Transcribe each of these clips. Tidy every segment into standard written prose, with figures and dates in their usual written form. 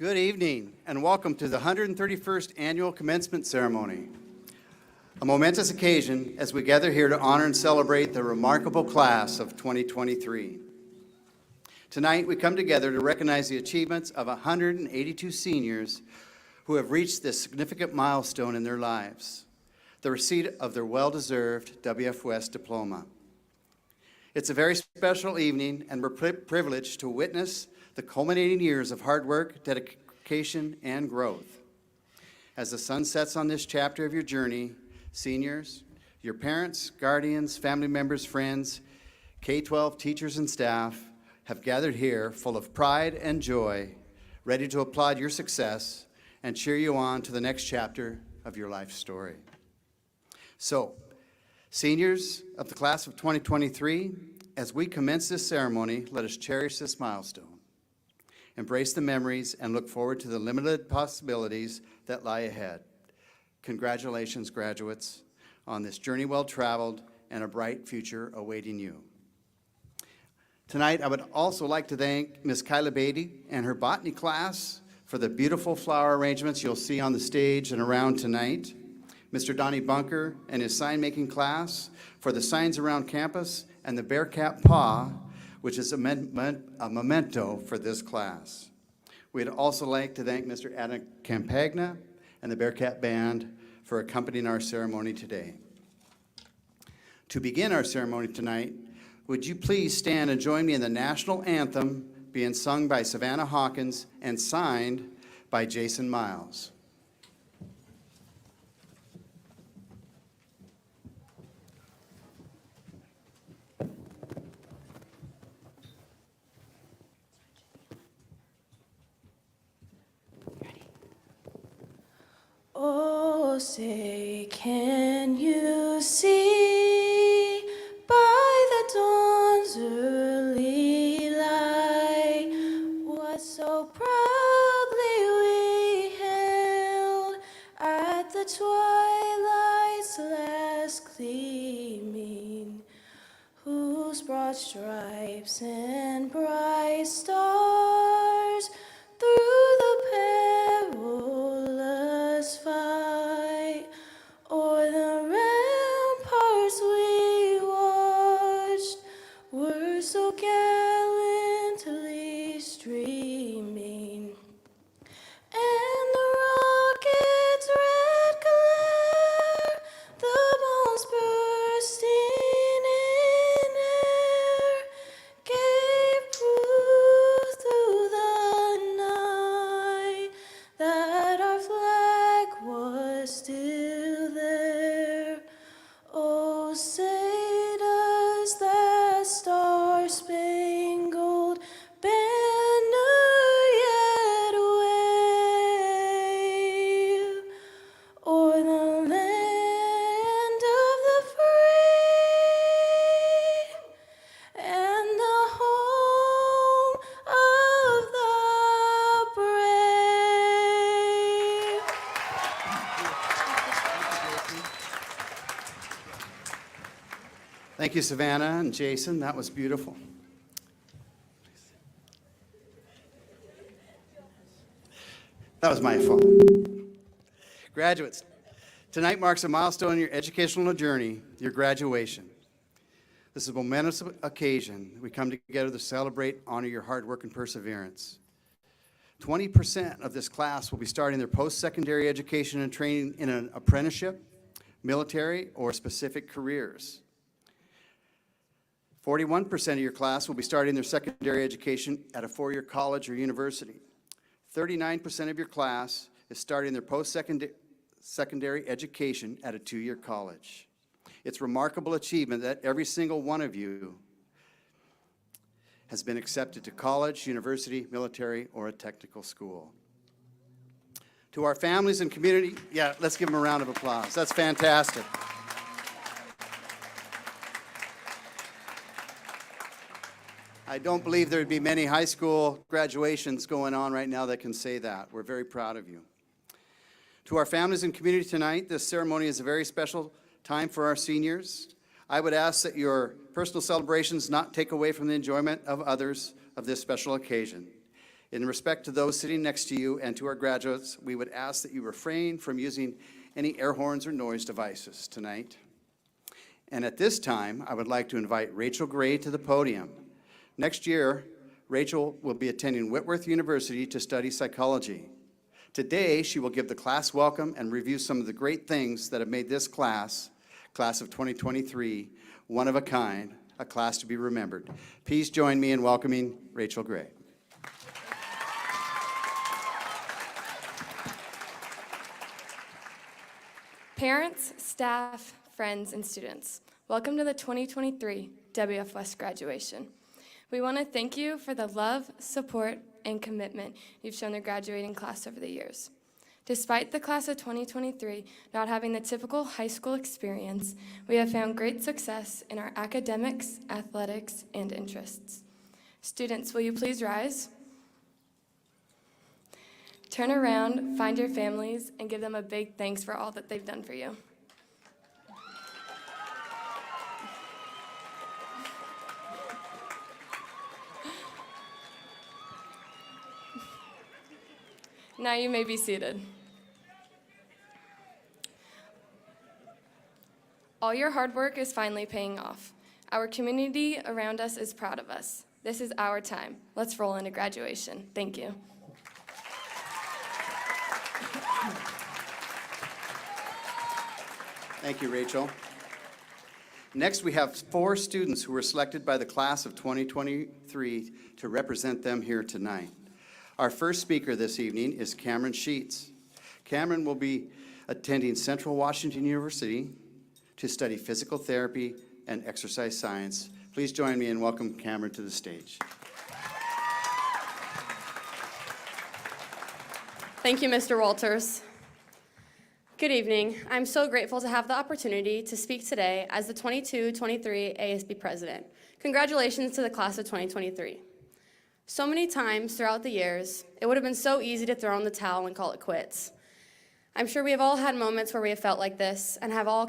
Good evening and welcome to the 131st Annual Commencement Ceremony. A momentous occasion as we gather here to honor and celebrate the remarkable class of 2023. Tonight we come together to recognize the achievements of 182 seniors who have reached this significant milestone in their lives, the receipt of their well-deserved WF diploma. It's a very special evening and we're privileged to witness the culminating years of hard work, dedication, and growth. As the sun sets on this chapter of your journey, seniors, your parents, guardians, family members, friends, K-12 teachers and staff have gathered here full of pride and joy, ready to applaud your success and cheer you on to the next chapter of your life story. So, seniors of the class of 2023, as we commence this ceremony, let us cherish this milestone. Embrace the memories and look forward to the limited possibilities that lie ahead. Congratulations, graduates, on this journey well traveled and a bright future awaiting you. Tonight, I would also like to thank Ms. Kyla Beatty and her botany class for the beautiful flower arrangements you'll see on the stage and around tonight. Mr. Donnie Bunker and his sign-making class for the signs around campus and the Bearcat Paw, which is a memento for this class. We'd also like to thank Mr. Adam Campagna and the Bearcat Band for accompanying our ceremony today. To begin our ceremony tonight, would you please stand and join me in the national anthem being sung by Savannah Hawkins and signed by Jason Miles. Oh, say, can you see by the dawn's early light what so proudly we hailed at the twilight's last gleaming, whose broad stripes and bright stars through the perilous fight o'er the ramparts we watched were so gallantly streaming, and the rocket's red glare, the bombs bursting in air, gave proof through the night that our flag was still there. Oh, say does that star-spangled banner yet wave o'er the land of the free and the home of the brave? Thank you, Savannah and Jason. That was beautiful. That was my fault. Graduates, tonight marks a milestone in your educational journey, your graduation. This is a momentous occasion. We come together to celebrate, honor your hard work and perseverance. 20% of this class will be starting their post-secondary education and training in an apprenticeship, military, or specific careers. 41% of your class will be starting their secondary education at a four-year college or university. 39% of your class is starting their post-secondary education at a two-year college. It's a remarkable achievement that every single one of you has been accepted to college, university, military, or a technical school. To our families and community, yeah, let's give them a round of applause. That's fantastic. I don't believe there would be many high school graduations going on right now that can say that. We're very proud of you. To our families and community tonight, this ceremony is a very special time for our seniors. I would ask that your personal celebrations not take away from the enjoyment of others of this special occasion. In respect to those sitting next to you and to our graduates, we would ask that you refrain from using any air horns or noise devices tonight. And at this time, I would like to invite Rachel Gray to the podium. Next year, Rachel will be attending Whitworth University to study psychology. Today, she will give the class welcome and review some of the great things that have made this class of 2023, one of a kind, a class to be remembered. Please join me in welcoming Rachel Gray. Parents, staff, friends, and students, welcome to the 2023 WF West graduation. We want to thank you for the love, support, and commitment you've shown the graduating class over the years. Despite the class of 2023 not having the typical high school experience, we have found great success in our academics, athletics, and interests. Students, will you please rise? Turn around, find your families, and give them a big thanks for all that they've done for you. Now you may be seated. All your hard work is finally paying off. Our community around us is proud of us. This is our time. Let's roll into graduation. Thank you. Thank you, Rachel. Next, we have 4 students who were selected by the class of 2023 to represent them here tonight. Our first speaker this evening is Cameron Sheets. Cameron will be attending Central Washington University to study physical therapy and exercise science. Please join me in welcoming Cameron to the stage. Thank you, Mr. Walters. Good evening. I'm so grateful to have the opportunity to speak today as the 22-23 ASB president. Congratulations to the class of 2023. So many times throughout the years, it would have been so easy to throw in the towel and call it quits. I'm sure we have all had moments where we have felt like this and have all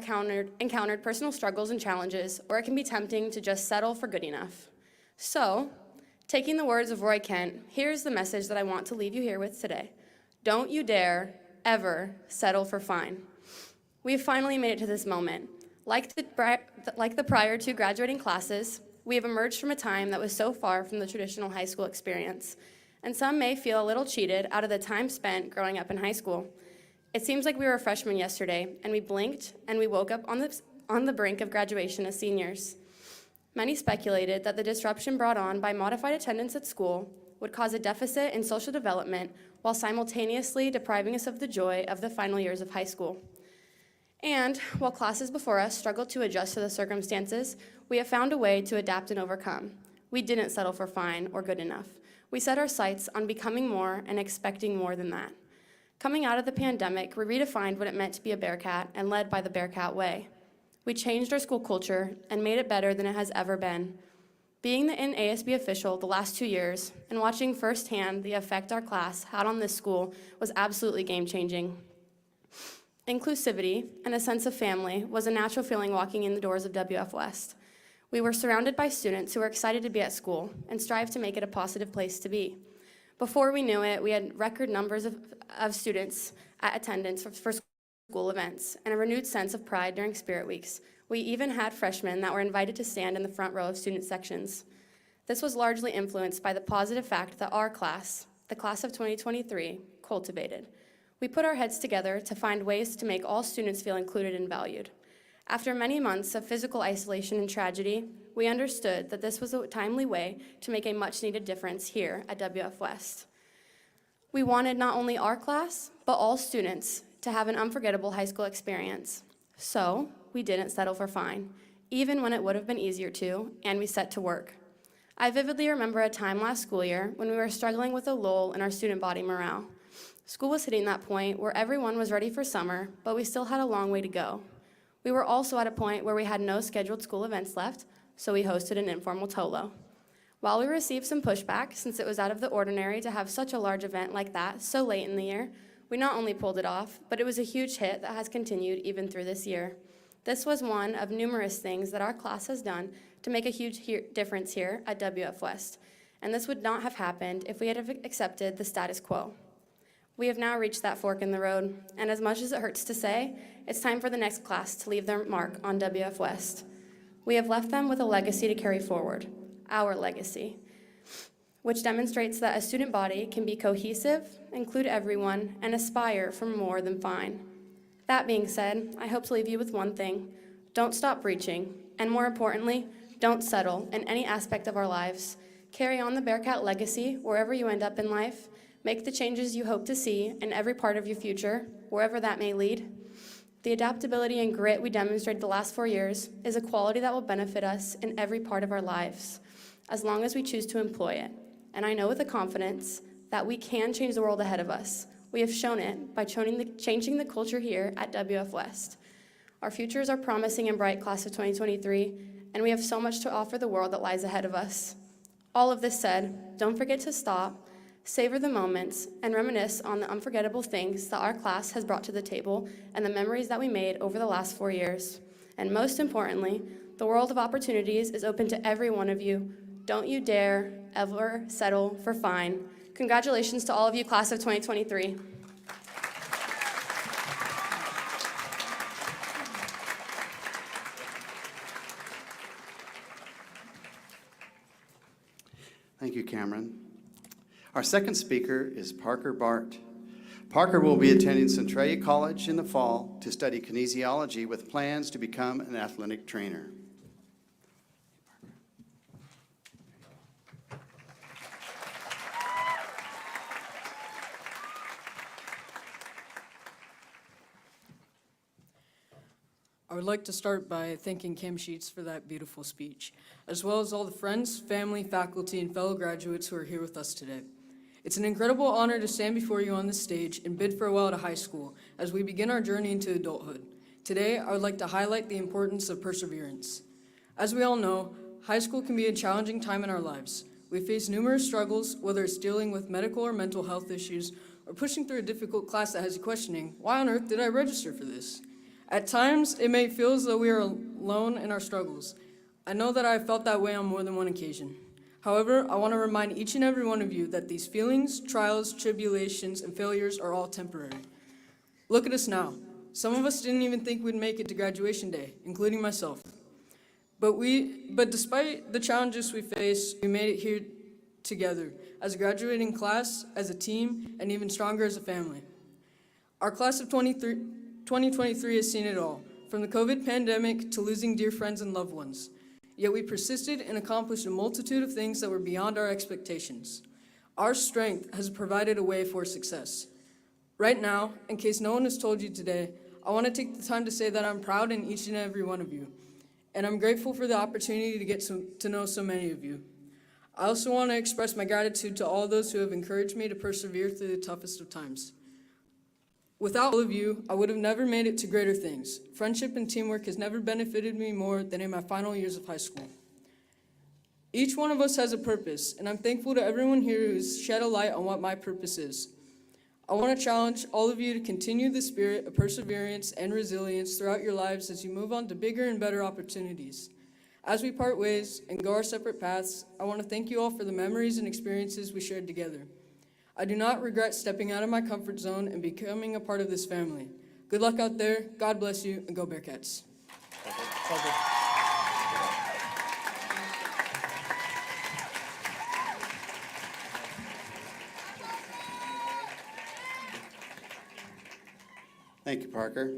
encountered personal struggles and challenges, or it can be tempting to just settle for good enough. So, taking the words of Roy Kent, here's the message that I want to leave you here with today. Don't you dare ever settle for fine. We've finally made it to this moment. Like the prior 2 graduating classes, we have emerged from a time that was so far from the traditional high school experience, and some may feel a little cheated out of the time spent growing up in high school. It seems like we were freshmen yesterday, and we blinked, and we woke up on the brink of graduation as seniors. Many speculated that the disruption brought on by modified attendance at school would cause a deficit in social development while simultaneously depriving us of the joy of the final years of high school. And while classes before us struggled to adjust to the circumstances, we have found a way to adapt and overcome. We didn't settle for fine or good enough. We set our sights on becoming more and expecting more than that. Coming out of the pandemic, we redefined what it meant to be a Bearcat and led by the Bearcat way. We changed our school culture and made it better than it has ever been. Being the NASB official the last 2 years and watching firsthand the effect our class had on this school was absolutely game-changing. Inclusivity and a sense of family was a natural feeling walking in the doors of WF West. We were surrounded by students who were excited to be at school and strive to make it a positive place to be. Before we knew it, we had record numbers of students at attendance for school events and a renewed sense of pride during Spirit Weeks. We even had freshmen that were invited to stand in the front row of student sections. This was largely influenced by the positive fact that our class, the class of 2023, cultivated. We put our heads together to find ways to make all students feel included and valued. After many months of physical isolation and tragedy, we understood that this was a timely way to make a much-needed difference here at WF West. We wanted not only our class, but all students to have an unforgettable high school experience. So, we didn't settle for fine, even when it would have been easier to, and we set to work. I vividly remember a time last school year when we were struggling with a lull in our student body morale. School was hitting that point where everyone was ready for summer, but we still had a long way to go. We were also at a point where we had no scheduled school events left, so we hosted an informal TOLO. While we received some pushback, since it was out of the ordinary to have such a large event like that so late in the year, we not only pulled it off, but it was a huge hit that has continued even through this year. This was one of numerous things that our class has done to make a huge difference here at WF West. And this would not have happened if we had have accepted the status quo. We have now reached that fork in the road, and as much as it hurts to say, it's time for the next class to leave their mark on WF West. We have left them with a legacy to carry forward, our legacy, which demonstrates that a student body can be cohesive, include everyone, and aspire for more than fine. That being said, I hope to leave you with one thing: don't stop reaching, and more importantly, don't settle in any aspect of our lives. Carry on the Bearcat legacy wherever you end up in life. Make the changes you hope to see in every part of your future, wherever that may lead. The adaptability and grit we demonstrated the last 4 years is a quality that will benefit us in every part of our lives, as long as we choose to employ it. And I know with a confidence that we can change the world ahead of us. We have shown it by changing the culture here at WF West. Our futures are promising and bright, class of 2023, and we have so much to offer the world that lies ahead of us. All of this said, don't forget to stop, savor the moments, and reminisce on the unforgettable things that our class has brought to the table and the memories that we made over the last 4 years. And most importantly, the world of opportunities is open to every one of you. Don't you dare ever settle for fine. Congratulations to all of you, class of 2023. Thank you, Cameron. Our second speaker is Parker Bart. Parker will be attending Centralia College in the fall to study kinesiology with plans to become an athletic trainer. I would like to start by thanking Kim Sheets for that beautiful speech, as well as all the friends, family, faculty, and fellow graduates who are here with us today. It's an incredible honor to stand before you on this stage and bid farewell to high school as we begin our journey into adulthood. Today, I would like to highlight the importance of perseverance. As we all know, high school can be a challenging time in our lives. We face numerous struggles, whether it's dealing with medical or mental health issues, or pushing through a difficult class that has you questioning, why on earth did I register for this? At times, it may feel as though we are alone in our struggles. I know that I have felt that way on more than one occasion. However, I want to remind each and every one of you that these feelings, trials, tribulations, and failures are all temporary. Look at us now. Some of us didn't even think we'd make it to graduation day, including myself. But despite the challenges we face, we made it here together as a graduating class, as a team, and even stronger as a family. Our class of 2023 has seen it all, from the COVID pandemic to losing dear friends and loved ones. Yet we persisted and accomplished a multitude of things that were beyond our expectations. Our strength has provided a way for success. Right now, in case no one has told you today, I want to take the time to say that I'm proud in each and every one of you, and I'm grateful for the opportunity to get to know so many of you. I also want to express my gratitude to all those who have encouraged me to persevere through the toughest of times. Without all of you, I would have never made it to greater things. Friendship and teamwork has never benefited me more than in my final years of high school. Each one of us has a purpose, and I'm thankful to everyone here who's shed a light on what my purpose is. I want to challenge all of you to continue the spirit of perseverance and resilience throughout your lives as you move on to bigger and better opportunities. As we part ways and go our separate paths, I want to thank you all for the memories and experiences we shared together. I do not regret stepping out of my comfort zone and becoming a part of this family. Good luck out there, God bless you, and go Bearcats. Thank you, Parker.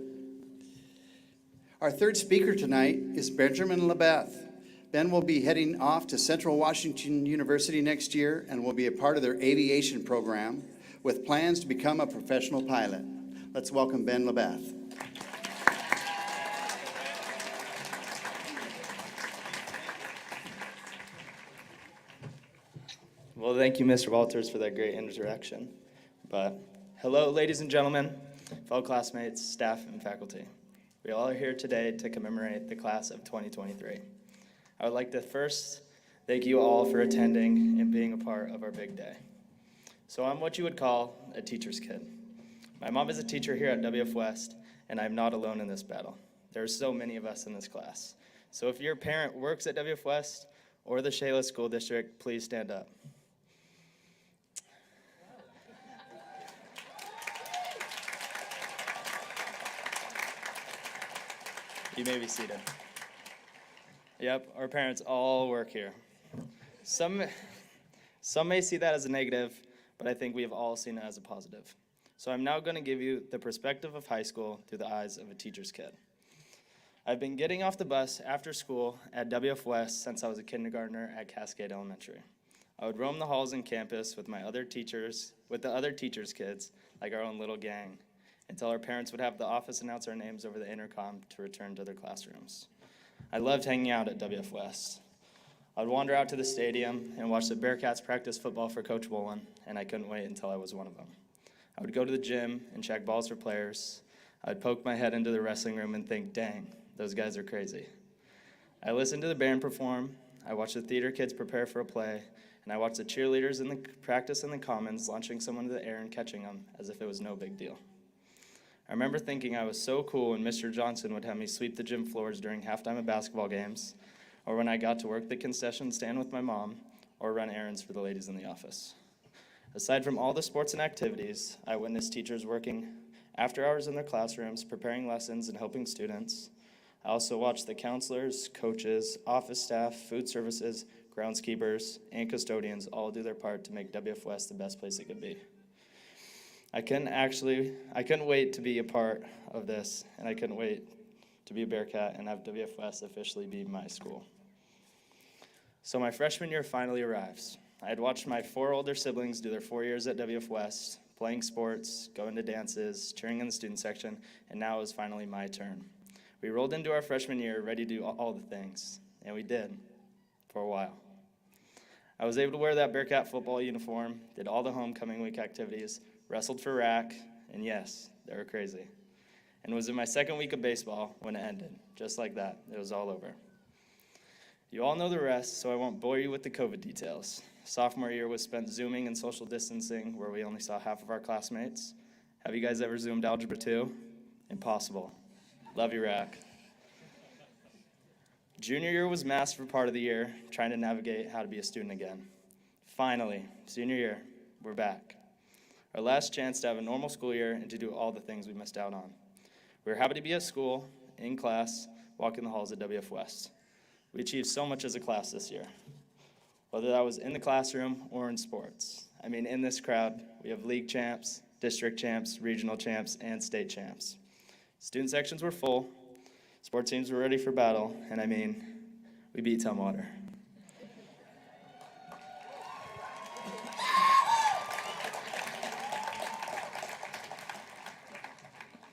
Our third speaker tonight is Benjamin Lebeth. Ben will be heading off to Central Washington University next year and will be a part of their aviation program with plans to become a professional pilot. Let's welcome Ben Lebeth. Well, thank you, Mr. Walters, for that great introduction. But hello, ladies and gentlemen, fellow classmates, staff, and faculty. We all are here today to commemorate the class of 2023. I would like to first thank you all for attending and being a part of our big day. So I'm what you would call a teacher's kid. My mom is a teacher here at WF West, and I'm not alone in this battle. There are so many of us in this class. So if your parent works at WF West, or the Shayla School District, please stand up. You may be seated. Yep, our parents all work here. Some may see that as a negative, but I think we have all seen it as a positive. So I'm now going to give you the perspective of high school through the eyes of a teacher's kid. I've been getting off the bus after school at WF West since I was a kindergartner at Cascade Elementary. I would roam the halls and campus with the other teachers' kids, like our own little gang, until our parents would have the office announce our names over the intercom to return to their classrooms. I loved hanging out at WF West. I would wander out to the stadium and watch the Bearcats practice football for Coach Wolin, and I couldn't wait until I was one of them. I would go to the gym and check balls for players. I would poke my head into the wrestling room and think, dang, those guys are crazy. I listened to the band perform, I watched the theater kids prepare for a play, and I watched the cheerleaders in the practice in the commons launching someone into the air and catching them as if it was no big deal. I remember thinking I was so cool when Mr. Johnson would have me sweep the gym floors during halftime of basketball games, or when I got to work the concession stand with my mom, or run errands for the ladies in the office. Aside from all the sports and activities, I witnessed teachers working after hours in their classrooms, preparing lessons and helping students. I also watched the counselors, coaches, office staff, food services, groundskeepers, and custodians all do their part to make WF West the best place it could be. I couldn't wait to be a part of this, and I couldn't wait to be a Bearcat and have WF West officially be my school. So my freshman year finally arrives. I had watched my 4 older siblings do their 4 years at WF West, playing sports, going to dances, cheering in the student section, and now it was finally my turn. We rolled into our freshman year ready to do all the things, and we did, for a while. I was able to wear that Bearcat football uniform, did all the homecoming week activities, wrestled for RAC, and yes, they were crazy. And it was in my second week of baseball when it ended. Just like that, it was all over. You all know the rest, so I won't bore you with the COVID details. Sophomore year was spent Zooming and social distancing, where we only saw half of our classmates. Have you guys ever Zoomed Algebra 2? Impossible. Love you, RAC. Junior year was masked for part of the year, trying to navigate how to be a student again. Finally, senior year, we're back. Our last chance to have a normal school year and to do all the things we missed out on. We were happy to be at school, in class, walking the halls at WF West. We achieved so much as a class this year, whether that was in the classroom or in sports. I mean, in this crowd, we have league champs, district champs, regional champs, and state champs. Student sections were full, sports teams were ready for battle, and I mean, we beat Tumwater.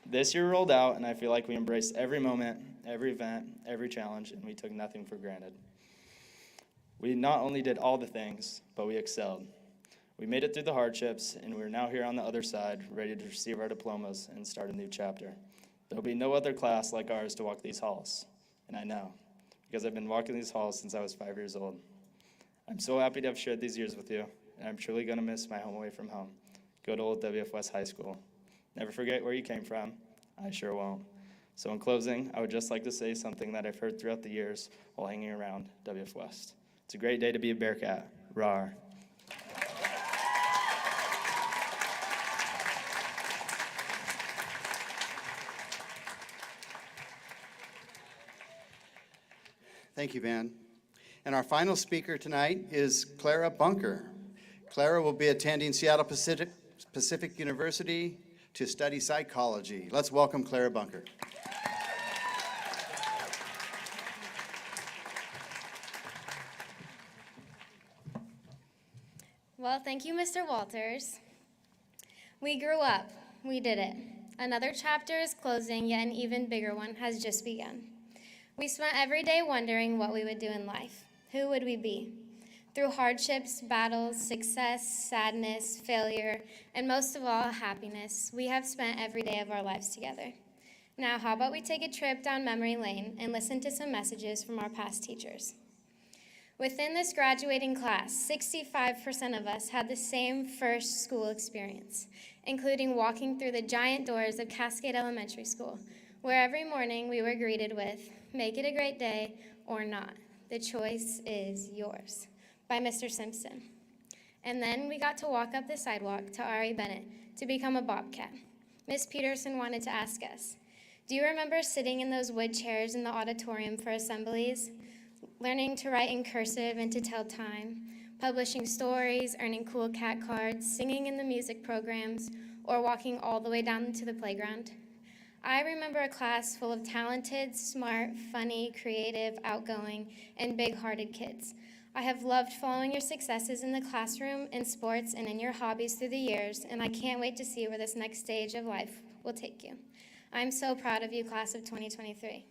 This year rolled out, and I feel like we embraced every moment, every event, every challenge, and we took nothing for granted. We not only did all the things, but we excelled. We made it through the hardships, and we're now here on the other side, ready to receive our diplomas and start a new chapter. There'll be no other class like ours to walk these halls, and I know, because I've been walking these halls since I was 5 years old. I'm so happy to have shared these years with you, and I'm truly going to miss my home away from home. Good old WF West High School. Never forget where you came from. I sure won't. So in closing, I would just like to say something that I've heard throughout the years while hanging around WF West. It's a great day to be a Bearcat. Rawr. Thank you, Van. And our final speaker tonight is Clara Bunker. Clara will be attending Seattle Pacific University to study psychology. Let's welcome Clara Bunker. Well, thank you, Mr. Walters. We grew up. We did it. Another chapter is closing, yet an even bigger one has just begun. We spent every day wondering what we would do in life. Who would we be? Through hardships, battles, success, sadness, failure, and most of all, happiness, we have spent every day of our lives together. Now, how about we take a trip down memory lane and listen to some messages from our past teachers? Within this graduating class, 65% of us had the same first school experience, including walking through the giant doors of Cascade Elementary School, where every morning we were greeted with, "Make it a great day," or not. The choice is yours, by Mr. Simpson. And then we got to walk up the sidewalk to Ari Bennett to become a Bobcat. Miss Peterson wanted to ask us, do you remember sitting in those wood chairs in the auditorium for assemblies, learning to write in cursive and to tell time, publishing stories, earning cool cat cards, singing in the music programs, or walking all the way down to the playground? I remember a class full of talented, smart, funny, creative, outgoing, and big-hearted kids. I have loved following your successes in the classroom, in sports, and in your hobbies through the years, and I can't wait to see where this next stage of life will take you. I'm so proud of you, class of 2023.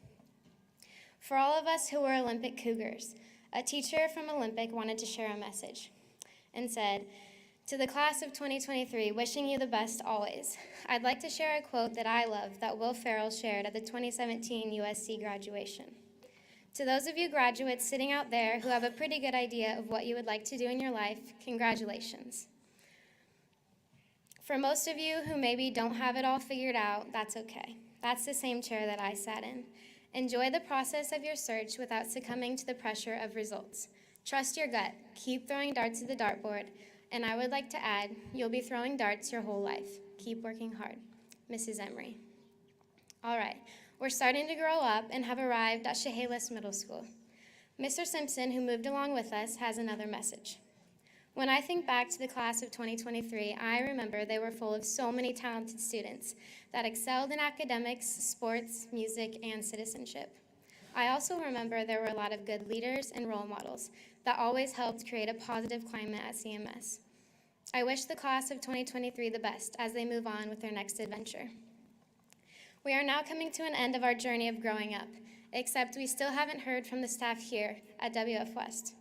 For all of us who were Olympic Cougars, a teacher from Olympic wanted to share a message and said, to the class of 2023, wishing you the best always. I'd like to share a quote that I love that Will Ferrell shared at the 2017 USC graduation. To those of you graduates sitting out there who have a pretty good idea of what you would like to do in your life, congratulations. For most of you who maybe don't have it all figured out, that's okay. That's the same chair that I sat in. Enjoy the process of your search without succumbing to the pressure of results. Trust your gut. Keep throwing darts at the dartboard. And I would like to add, you'll be throwing darts your whole life. Keep working hard. Mrs. Emery. All right, we're starting to grow up and have arrived at Chehalis Middle School. Mr. Simpson, who moved along with us, has another message. When I think back to the class of 2023, I remember they were full of so many talented students that excelled in academics, sports, music, and citizenship. I also remember there were a lot of good leaders and role models that always helped create a positive climate at CMS. I wish the class of 2023 the best as they move on with their next adventure. We are now coming to an end of our journey of growing up, except we still haven't heard from the staff here at WF West.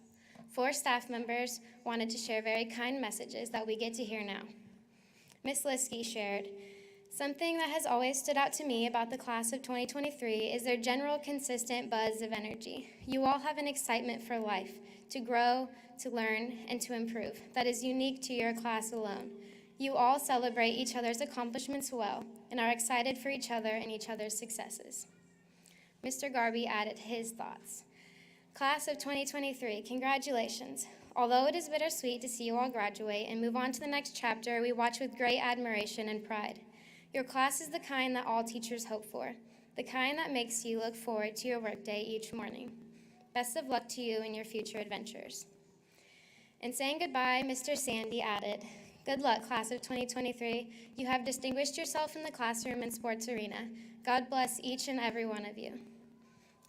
4 staff members wanted to share very kind messages that we get to hear now. Ms. Liskey shared, something that has always stood out to me about the class of 2023 is their general consistent buzz of energy. You all have an excitement for life, to grow, to learn, and to improve that is unique to your class alone. You all celebrate each other's accomplishments well and are excited for each other and each other's successes. Mr. Garby added his thoughts. Class of 2023, congratulations. Although it is bittersweet to see you all graduate and move on to the next chapter, we watch with great admiration and pride. Your class is the kind that all teachers hope for, the kind that makes you look forward to your workday each morning. Best of luck to you in your future adventures. In saying goodbye, Mr. Sandy added, good luck, class of 2023. You have distinguished yourself in the classroom and sports arena. God bless each and every one of you.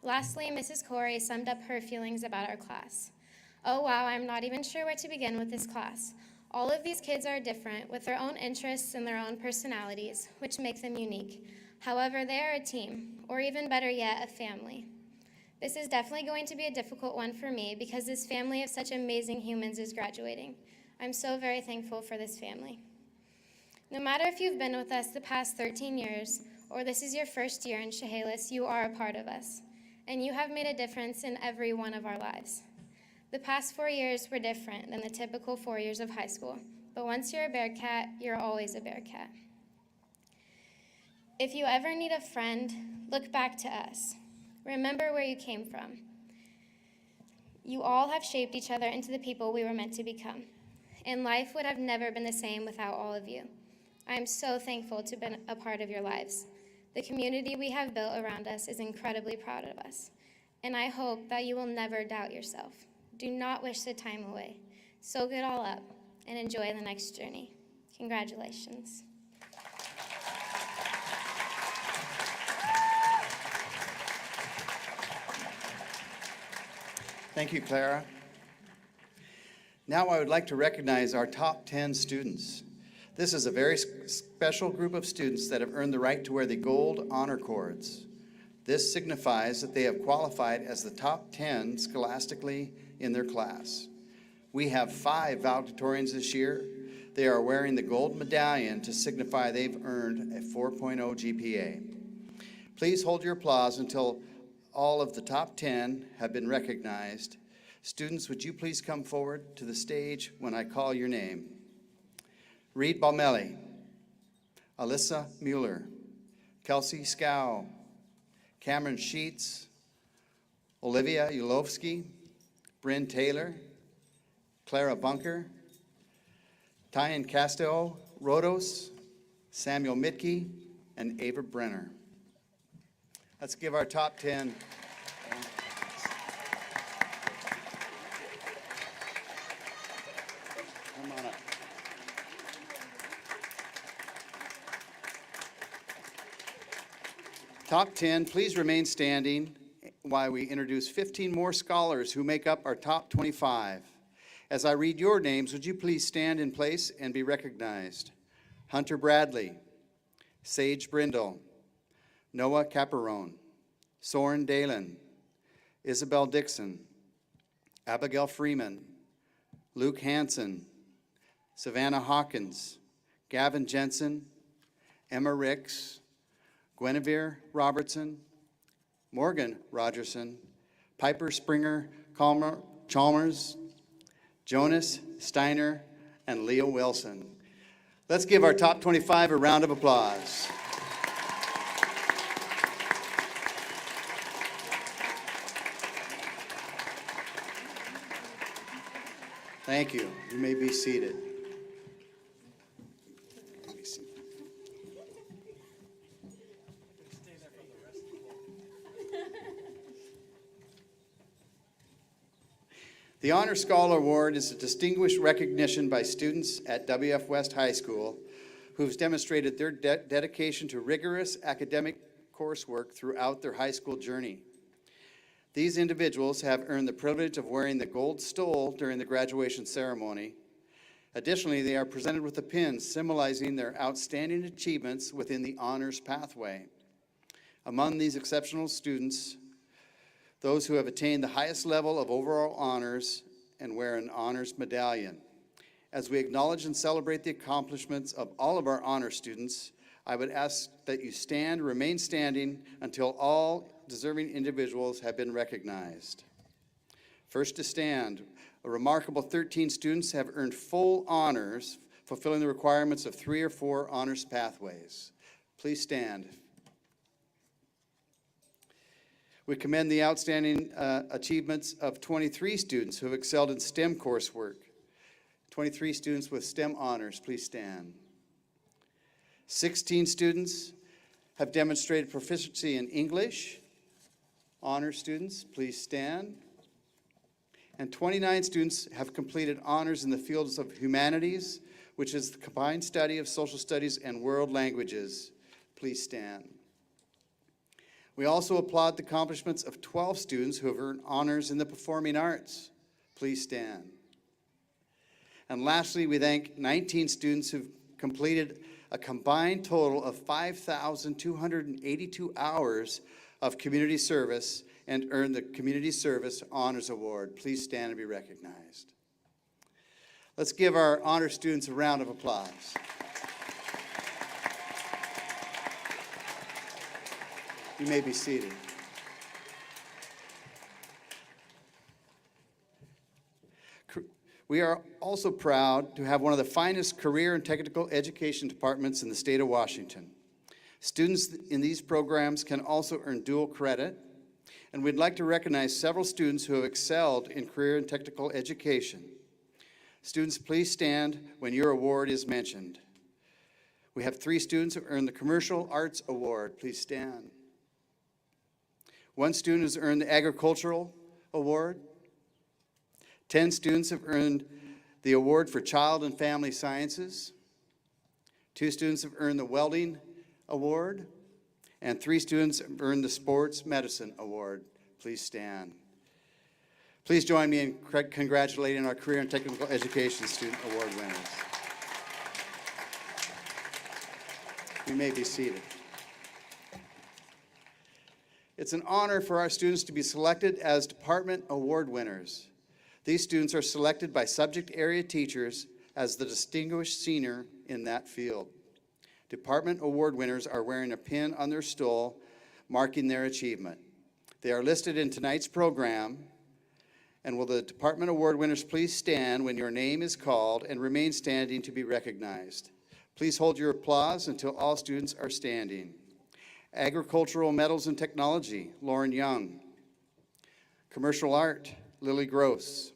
Lastly, Mrs. Corey summed up her feelings about our class. Oh wow, I'm not even sure where to begin with this class. All of these kids are different, with their own interests and their own personalities, which make them unique. However, they are a team, or even better yet, a family. This is definitely going to be a difficult one for me because this family of such amazing humans is graduating. I'm so very thankful for this family. No matter if you've been with us the past 13 years, or this is your first year in Chehalis, you are a part of us, and you have made a difference in every one of our lives. The past 4 years were different than the typical 4 years of high school, but once you're a Bearcat, you're always a Bearcat. If you ever need a friend, look back to us. Remember where you came from. You all have shaped each other into the people we were meant to become, and life would have never been the same without all of you. I am so thankful to have been a part of your lives. The community we have built around us is incredibly proud of us, and I hope that you will never doubt yourself. Do not wish the time away. Soak it all up and enjoy the next journey. Congratulations. Thank you, Clara. Now I would like to recognize our top 10 students. This is a very special group of students that have earned the right to wear the gold honor cords. This signifies that they have qualified as the top 10 scholastically in their class. We have 5 valedictorians this year. They are wearing the gold medallion to signify they've earned a 4.0 GPA. Please hold your applause until all of the top 10 have been recognized. Students, would you please come forward to the stage when I call your name? Reed Balmelli, Alyssa Mueller, Kelsey Scow, Cameron Sheets, Olivia Ulovsky, Bryn Taylor, Clara Bunker, Tyan Castillo Rodos, Samuel Mitke, and Ava Brenner. Let's give our top 10. Come on up. Top 10, please remain standing while we introduce 15 more scholars who make up our top 25. As I read your names, would you please stand in place and be recognized? Hunter Bradley, Sage Brindle, Noah Caperone, Soren Dalen, Isabel Dixon, Abigail Freeman, Luke Hansen, Savannah Hawkins, Gavin Jensen, Emma Ricks, Guinevere Robertson, Morgan Rogerson, Piper Springer Chalmers, Jonas Steiner, and Leo Wilson. Let's give our top 25 a round of applause. Thank you. You may be seated. The Honor Scholar Award is a distinguished recognition by students at WF West High School who've demonstrated their dedication to rigorous academic coursework throughout their high school journey. These individuals have earned the privilege of wearing the gold stole during the graduation ceremony. Additionally, they are presented with a pin symbolizing their outstanding achievements within the honors pathway. Among these exceptional students, those who have attained the highest level of overall honors and wear an honors medallion. As we acknowledge and celebrate the accomplishments of all of our honor students, I would ask that you remain standing until all deserving individuals have been recognized. First to stand, a remarkable 13 students have earned full honors, fulfilling the requirements of 3 or 4 honors pathways. Please stand. We commend the outstanding achievements of 23 students who have excelled in STEM coursework. 23 students with STEM honors, please stand. 16 students have demonstrated proficiency in English. Honor students, please stand. And 29 students have completed honors in the fields of humanities, which is the combined study of social studies and world languages. Please stand. We also applaud the accomplishments of 12 students who have earned honors in the performing arts. Please stand. And lastly, we thank 19 students who've completed a combined total of 5,282 hours of community service and earned the Community Service Honors Award. Please stand and be recognized. Let's give our honor students a round of applause. You may be seated. We are also proud to have one of the finest career and technical education departments in the state of Washington. Students in these programs can also earn dual credit, and we'd like to recognize several students who have excelled in career and technical education. Students, please stand when your award is mentioned. We have 3 students who earned the Commercial Arts Award. Please stand. 1 student has earned the Agricultural Award. 10 students have earned the Award for Child and Family Sciences. 2 students have earned the Welding Award. And 3 students have earned the Sports Medicine Award. Please stand. Please join me in congratulating our Career and Technical Education Student Award winners. You may be seated. It's an honor for our students to be selected as department award winners. These students are selected by subject area teachers as the distinguished senior in that field. Department award winners are wearing a pin on their stole marking their achievement. They are listed in tonight's program. And will the department award winners please stand when your name is called and remain standing to be recognized. Please hold your applause until all students are standing. Agricultural Metals and Technology, Lauren Young. Commercial Art, Lily Gross.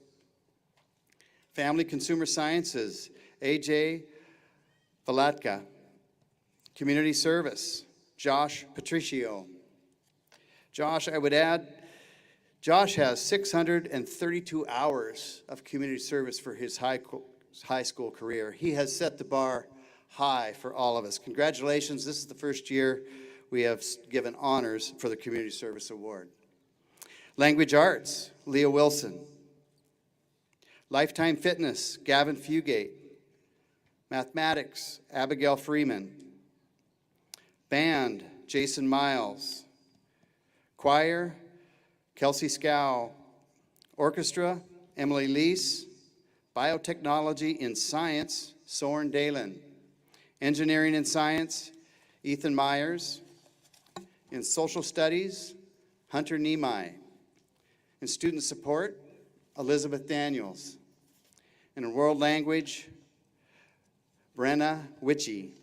Family Consumer Sciences, AJ Valatka. Community Service, Josh Patricio. Josh, I would add, Josh has 632 hours of community service for his high school career. He has set the bar high for all of us. Congratulations. This is the first year we have given honors for the Community Service Award. Language Arts, Leah Wilson. Lifetime Fitness, Gavin Fugate. Mathematics, Abigail Freeman. Band, Jason Miles. Choir, Kelsey Scow. Orchestra, Emily Lease. Biotechnology in Science, Soren Dalen. Engineering and Science, Ethan Myers. In Social Studies, Hunter Nemai. In Student Support, Elizabeth Daniels. And in World Language, Brenna Witchy.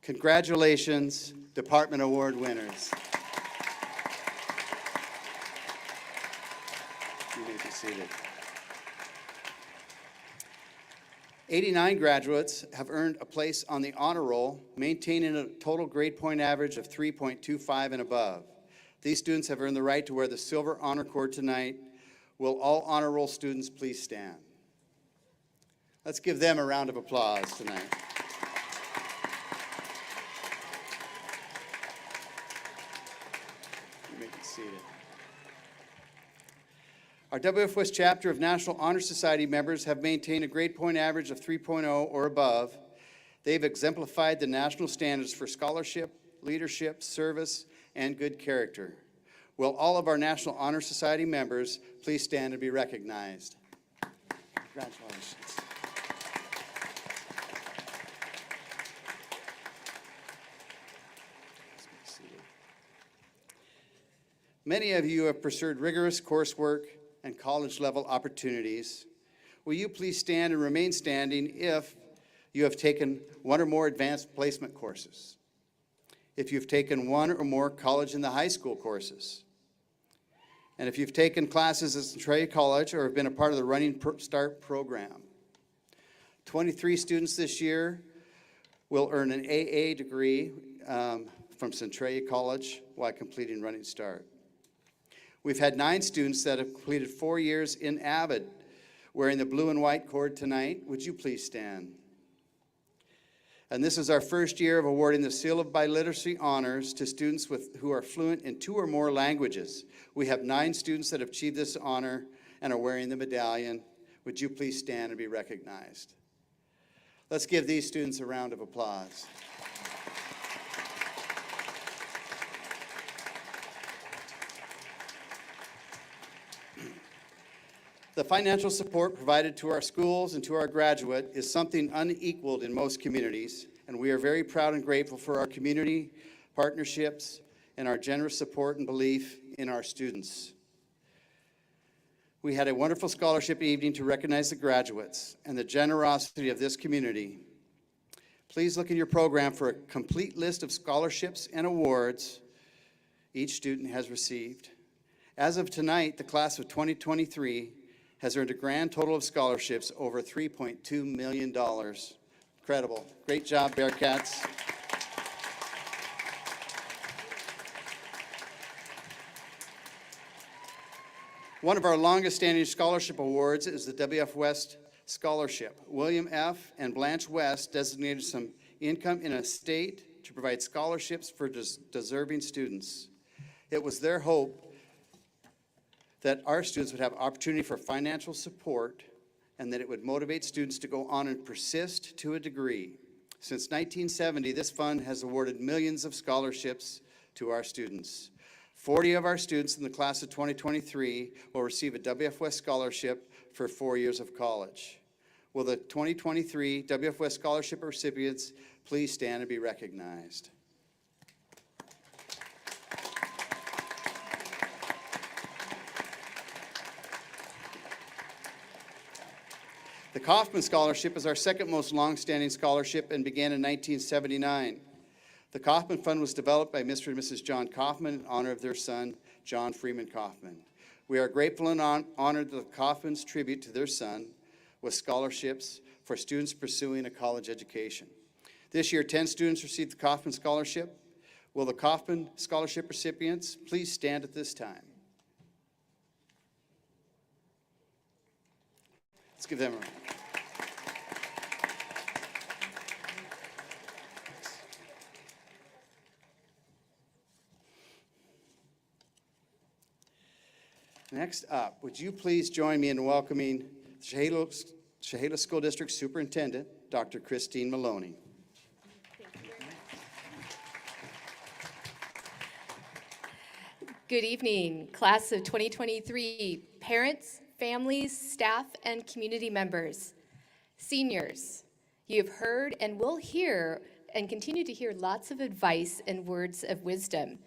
Congratulations, Department Award winners. You may be seated. 89 graduates have earned a place on the honor roll, maintaining a total grade point average of 3.25 and above. These students have earned the right to wear the silver honor cord tonight. Will all honor roll students please stand? Let's give them a round of applause tonight. You may be seated. Our WF West chapter of National Honor Society members have maintained a grade point average of 3.0 or above. They've exemplified the national standards for scholarship, leadership, service, and good character. Will all of our National Honor Society members please stand and be recognized? Congratulations. Many of you have pursued rigorous coursework and college-level opportunities. Will you please stand and remain standing if you have taken one or more advanced placement courses? If you've taken one or more college in the high school courses? And if you've taken classes at Centralia College or have been a part of the Running Start program. 23 students this year will earn an AA degree from Centralia College while completing Running Start. We've had 9 students that have completed 4 years in AVID wearing the blue and white cord tonight. Would you please stand? And this is our first year of awarding the Seal of Biliteracy honors to students who are fluent in 2 or more languages. We have 9 students that have achieved this honor and are wearing the medallion. Would you please stand and be recognized? Let's give these students a round of applause. The financial support provided to our schools and to our graduate is something unequaled in most communities, and we are very proud and grateful for our community partnerships and our generous support and belief in our students. We had a wonderful scholarship evening to recognize the graduates and the generosity of this community. Please look in your program for a complete list of scholarships and awards each student has received. As of tonight, the class of 2023 has earned a grand total of scholarships over $3.2 million. Incredible. Great job, Bearcats. One of our longest-standing scholarship awards is the WF West Scholarship. William F. and Blanche West designated some income in a state to provide scholarships for deserving students. It was their hope that our students would have opportunity for financial support and that it would motivate students to go on and persist to a degree. Since 1970, this fund has awarded millions of scholarships to our students. 40 of our students in the class of 2023 will receive a WF West scholarship for 4 years of college. Will the 2023 WF West scholarship recipients please stand and be recognized? The Kauffman Scholarship is our second most long-standing scholarship and began in 1979. The Kauffman Fund was developed by Mr. and Mrs. John Kauffman in honor of their son, John Freeman Kauffman. We are grateful and honored that the Kaufmans tribute to their son with scholarships for students pursuing a college education. This year, 10 students received the Kaufman Scholarship. Will the Kaufman Scholarship recipients please stand at this time? Let's give them a round. Next up, would you please join me in welcoming Chehalis School District Superintendent, Dr. Christine Maloney. Good evening, class of 2023, parents, families, staff, and community members. Seniors, you have heard and will hear and continue to hear lots of advice and words of wisdom.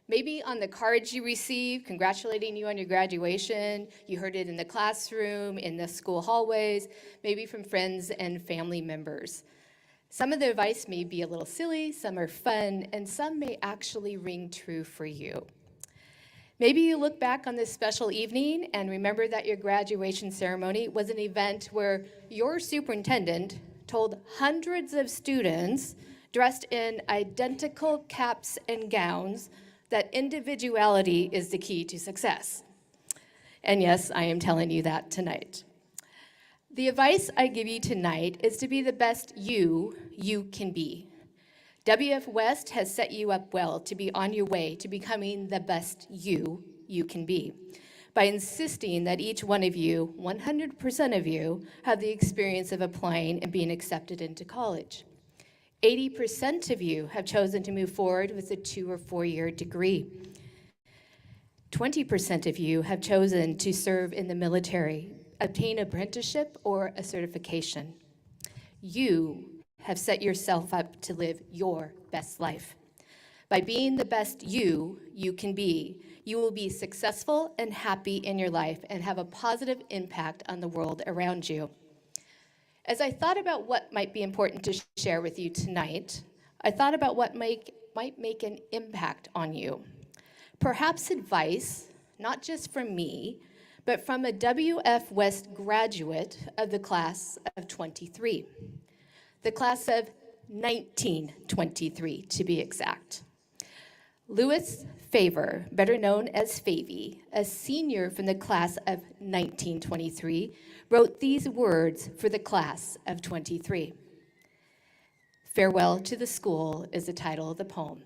Maybe on the cards you receive, congratulating you on your graduation. You heard it in the classroom, in the school hallways, maybe from friends and family members. Some of the advice may be a little silly, some are fun, and some may actually ring true for you. Maybe you look back on this special evening and remember that your graduation ceremony was an event where your superintendent told hundreds of students dressed in identical caps and gowns that individuality is the key to success. And yes, I am telling you that tonight. The advice I give you tonight is to be the best you can be. WF West has set you up well to be on your way to becoming the best you can be by insisting that each one of you, 100% of you, have the experience of applying and being accepted into college. 80% of you have chosen to move forward with a 2 or 4 year degree. 20% of you have chosen to serve in the military, obtain an apprenticeship or a certification. You have set yourself up to live your best life. By being the best you can be, you will be successful and happy in your life and have a positive impact on the world around you. As I thought about what might be important to share with you tonight, I thought about what might make an impact on you. Perhaps advice, not just from me, but from a WF West graduate of the class of 23. The class of 1923, to be exact. Louis Favor, better known as Favy, a senior from the class of 1923, wrote these words for the class of 23. Farewell to the School is the title of the poem.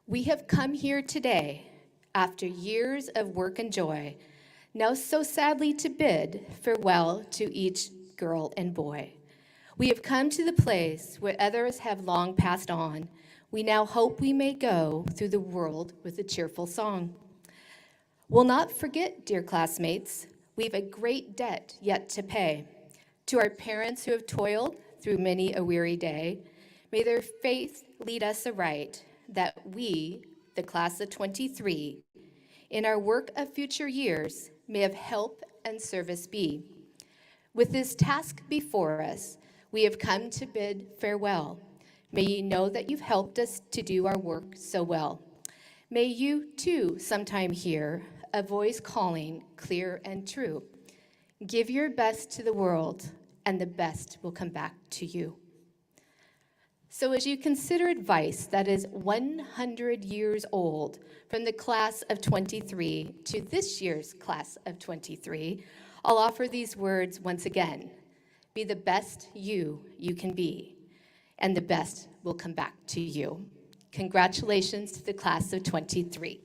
We have come here today, after years of work and joy, now so sadly to bid farewell to each girl and boy. We have come to the place where others have long passed on. We now hope we may go through the world with a cheerful song. We'll not forget, dear classmates, we've a great debt yet to pay. To our parents who have toiled through many a weary day, may their faith lead us aright, that we, the class of 23, in our work of future years, may of help and service be. With this task before us, we have come to bid farewell. May you know that you've helped us to do our work so well. May you, too, sometime hear a voice calling clear and true. Give your best to the world, and the best will come back to you. So as you consider advice that is 100 years old from the class of 23 to this year's class of 23, I'll offer these words once again. Be the best you can be, and the best will come back to you. Congratulations to the class of 23.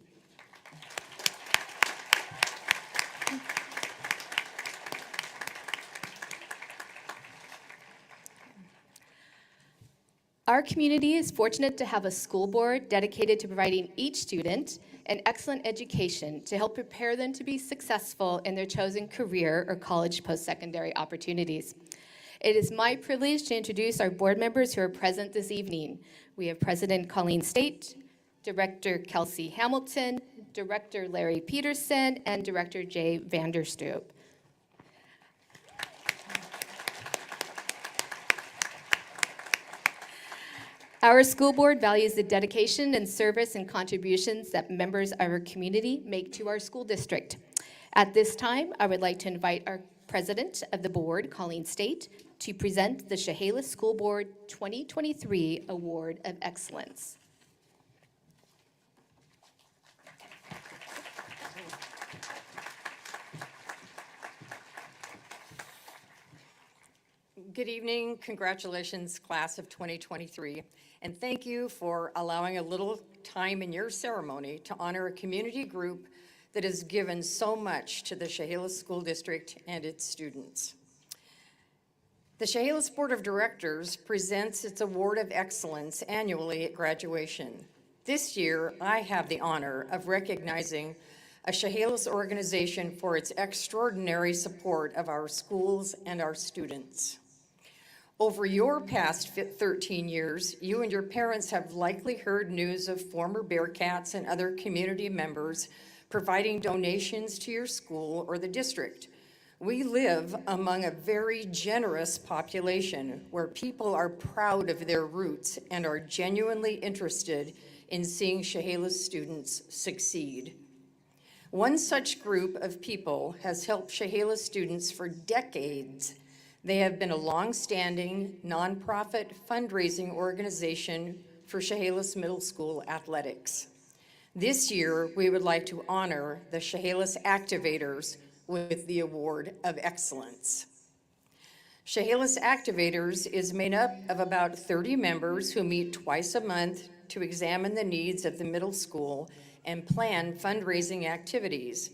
Our community is fortunate to have a school board dedicated to providing each student an excellent education to help prepare them to be successful in their chosen career or college post-secondary opportunities. It is my privilege to introduce our board members who are present this evening. We have President Colleen State, Director Kelsey Hamilton, Director Larry Peterson, and Director Jay Vanderstoop. Our school board values the dedication and service and contributions that members of our community make to our school district. At this time, I would like to invite our president of the board, Colleen State, to present the Chehalis School Board 2023 Award of Excellence. Good evening. Congratulations, class of 2023. And thank you for allowing a little time in your ceremony to honor a community group that has given so much to the Chehalis School District and its students. The Chehalis Board of Directors presents its Award of Excellence annually at graduation. This year, I have the honor of recognizing a Chehalis organization for its extraordinary support of our schools and our students. Over your past 13 years, you and your parents have likely heard news of former Bearcats and other community members providing donations to your school or the district. We live among a very generous population where people are proud of their roots and are genuinely interested in seeing Chehalis students succeed. One such group of people has helped Chehalis students for decades. They have been a long-standing nonprofit fundraising organization for Chehalis Middle School athletics. This year, we would like to honor the Chehalis Activators with the Award of Excellence. Chehalis Activators is made up of about 30 members who meet twice a month to examine the needs of the middle school and plan fundraising activities.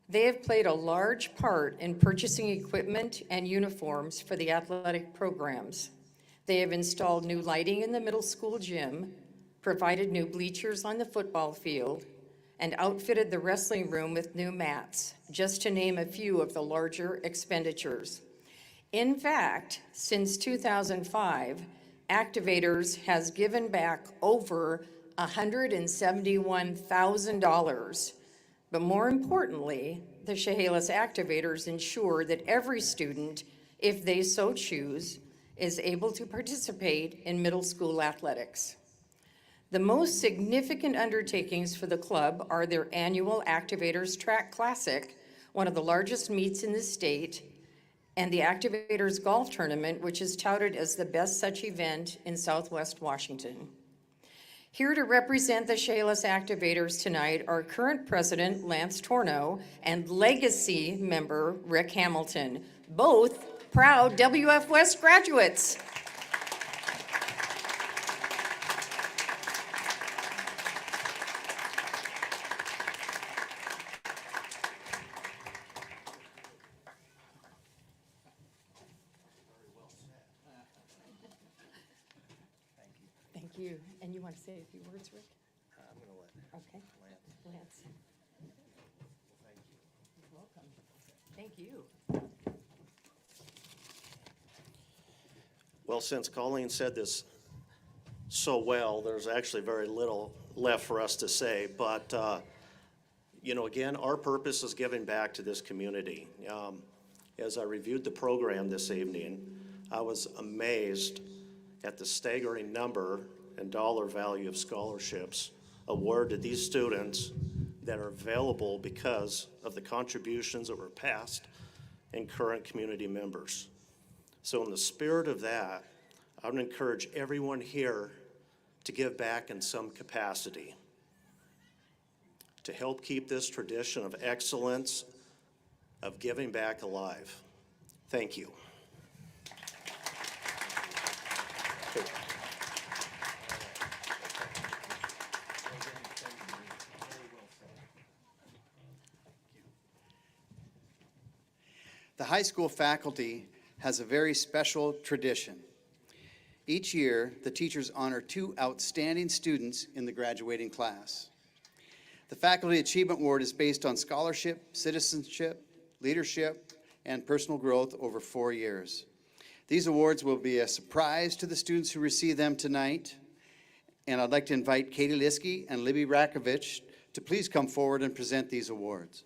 They have played a large part in purchasing equipment and uniforms for the athletic programs. They have installed new lighting in the middle school gym, provided new bleachers on the football field, and outfitted the wrestling room with new mats, just to name a few of the larger expenditures. In fact, since 2005, Activators has given back over $171,000. But more importantly, the Chehalis Activators ensure that every student, if they so choose, is able to participate in middle school athletics. The most significant undertakings for the club are their annual Activators Track Classic, one of the largest meets in the state, and the Activators Golf Tournament, which is touted as the best such event in Southwest Washington. Here to represent the Chehalis Activators tonight are current president Lance Torno and legacy member Rick Hamilton, both proud WF West graduates. Thank you. And you want to say a few words, Rick? I'm going to let Okay. Lance. You're welcome. Thank you. Well, since Colleen said this so well, there's actually very little left for us to say. But, again, our purpose is giving back to this community. As I reviewed the program this evening, I was amazed at the staggering number and dollar value of scholarships awarded to these students that are available because of the contributions of our past and current community members. So in the spirit of that, I would encourage everyone here to give back in some capacity to help keep this tradition of excellence of giving back alive. Thank you. The high school faculty has a very special tradition. Each year, the teachers honor two outstanding students in the graduating class. The Faculty Achievement Award is based on scholarship, citizenship, leadership, and personal growth over 4 years. These awards will be a surprise to the students who receive them tonight, and I'd like to invite Katie Liskey and Libby Rakovich to please come forward and present these awards.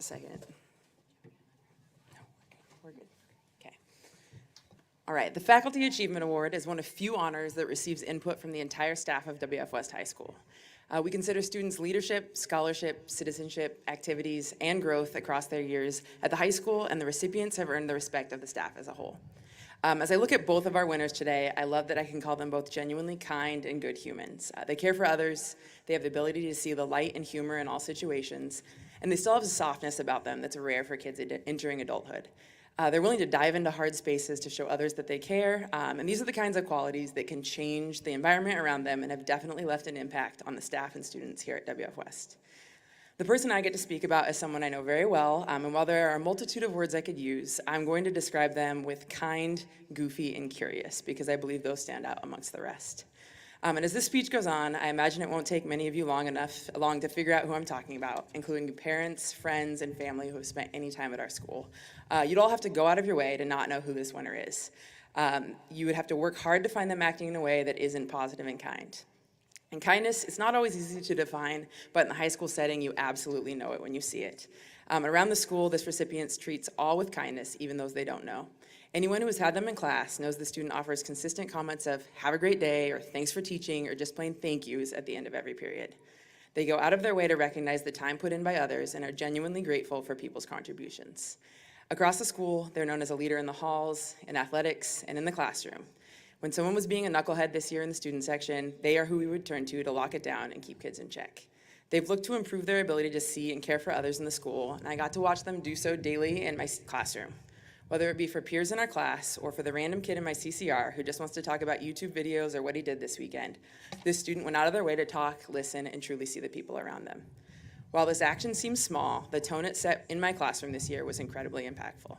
second. No, we're good. Okay. All right, the Faculty Achievement Award is one of few honors that receives input from the entire staff of WF West High School. We consider students' leadership, scholarship, citizenship, activities, and growth across their years at the high school, and the recipients have earned the respect of the staff as a whole. As I look at both of our winners today, I love that I can call them both genuinely kind and good humans. They care for others, they have the ability to see the light and humor in all situations, and they still have a softness about them that's rare for kids entering adulthood. They're willing to dive into hard spaces to show others that they care, and these are the kinds of qualities that can change the environment around them and have definitely left an impact on the staff and students here at WF West. The person I get to speak about is someone I know very well, and while there are a multitude of words I could use, I'm going to describe them with kind, goofy, and curious, because I believe those stand out amongst the rest. And as this speech goes on, I imagine it won't take many of you long to figure out who I'm talking about, including parents, friends, and family who have spent any time at our school. You'd all have to go out of your way to not know who this winner is. You would have to work hard to find them acting in a way that isn't positive and kind. And kindness, it's not always easy to define, but in the high school setting, you absolutely know it when you see it. Around the school, this recipient treats all with kindness, even those they don't know. Anyone who has had them in class knows the student offers consistent comments of, have a great day, or thanks for teaching, or just plain thank yous at the end of every period. They go out of their way to recognize the time put in by others and are genuinely grateful for people's contributions. Across the school, they're known as a leader in the halls, in athletics, and in the classroom. When someone was being a knucklehead this year in the student section, they are who we would turn to lock it down and keep kids in check. They've looked to improve their ability to see and care for others in the school, and I got to watch them do so daily in my classroom. Whether it be for peers in our class or for the random kid in my CCR who just wants to talk about YouTube videos or what he did this weekend, this student went out of their way to talk, listen, and truly see the people around them. While this action seems small, the tone it set in my classroom this year was incredibly impactful.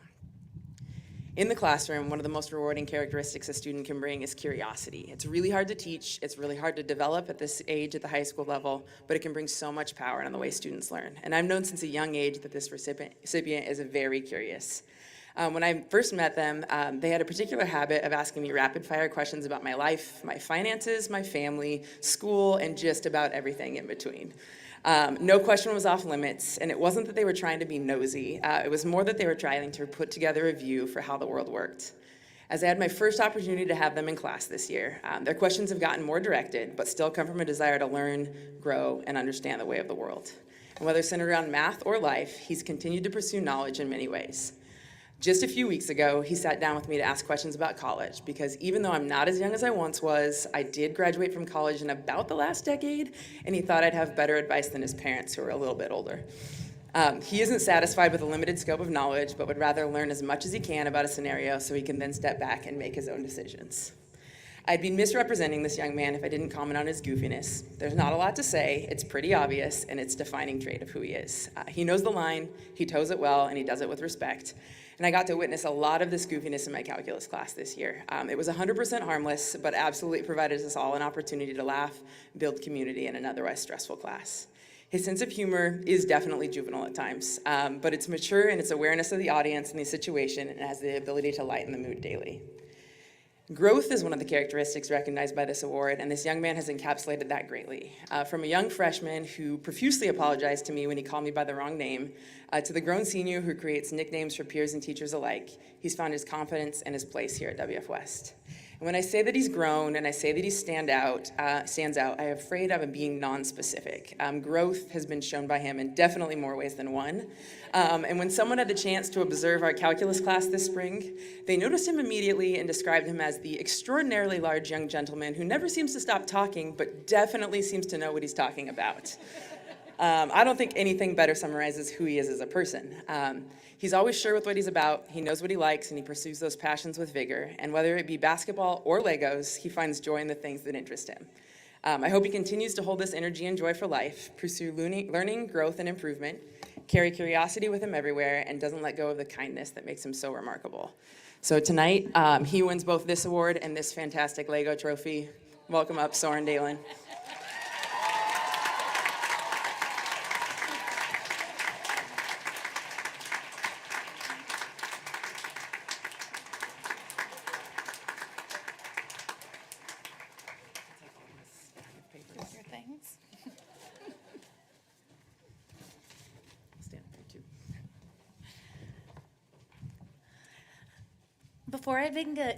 In the classroom, one of the most rewarding characteristics a student can bring is curiosity. It's really hard to teach, it's really hard to develop at this age at the high school level, but it can bring so much power in the way students learn. And I've known since a young age that this recipient is very curious. When I first met them, they had a particular habit of asking me rapid-fire questions about my life, my finances, my family, school, and just about everything in between. No question was off limits, and it wasn't that they were trying to be nosy. It was more that they were trying to put together a view for how the world worked. As I had my first opportunity to have them in class this year, their questions have gotten more directed, but still come from a desire to learn, grow, and understand the way of the world. And whether centered around math or life, he's continued to pursue knowledge in many ways. Just a few weeks ago, he sat down with me to ask questions about college, because even though I'm not as young as I once was, I did graduate from college in about the last decade, and he thought I'd have better advice than his parents, who are a little bit older. He isn't satisfied with a limited scope of knowledge, but would rather learn as much as he can about a scenario so he can then step back and make his own decisions. I'd be misrepresenting this young man if I didn't comment on his goofiness. There's not a lot to say, it's pretty obvious, and it's a defining trait of who he is. He knows the line, he toes it well, and he does it with respect. And I got to witness a lot of this goofiness in my calculus class this year. It was 100% harmless, but absolutely provided us all an opportunity to laugh, build community in an otherwise stressful class. His sense of humor is definitely juvenile at times, but it's mature in its awareness of the audience and the situation, and has the ability to lighten the mood daily. Growth is one of the characteristics recognized by this award, and this young man has encapsulated that greatly. From a young freshman who profusely apologized to me when he called me by the wrong name, to the grown senior who creates nicknames for peers and teachers alike, he's found his confidence and his place here at WF West. And when I say that he's grown and I say that he stands out, I'm afraid I'm being non-specific. Growth has been shown by him in definitely more ways than one. And when someone had the chance to observe our calculus class this spring, they noticed him immediately and described him as the extraordinarily large young gentleman who never seems to stop talking, but definitely seems to know what he's talking about. I don't think anything better summarizes who he is as a person. He's always sure with what he's about, he knows what he likes, and he pursues those passions with vigor. And whether it be basketball or Legos, he finds joy in the things that interest him. I hope he continues to hold this energy and joy for life, pursue learning, growth, and improvement, carry curiosity with him everywhere, and doesn't let go of the kindness that makes him so remarkable. So tonight, he wins both this award and this fantastic Lego trophy. Welcome up, Soren Dalen. Your things. Stand up here too. Before I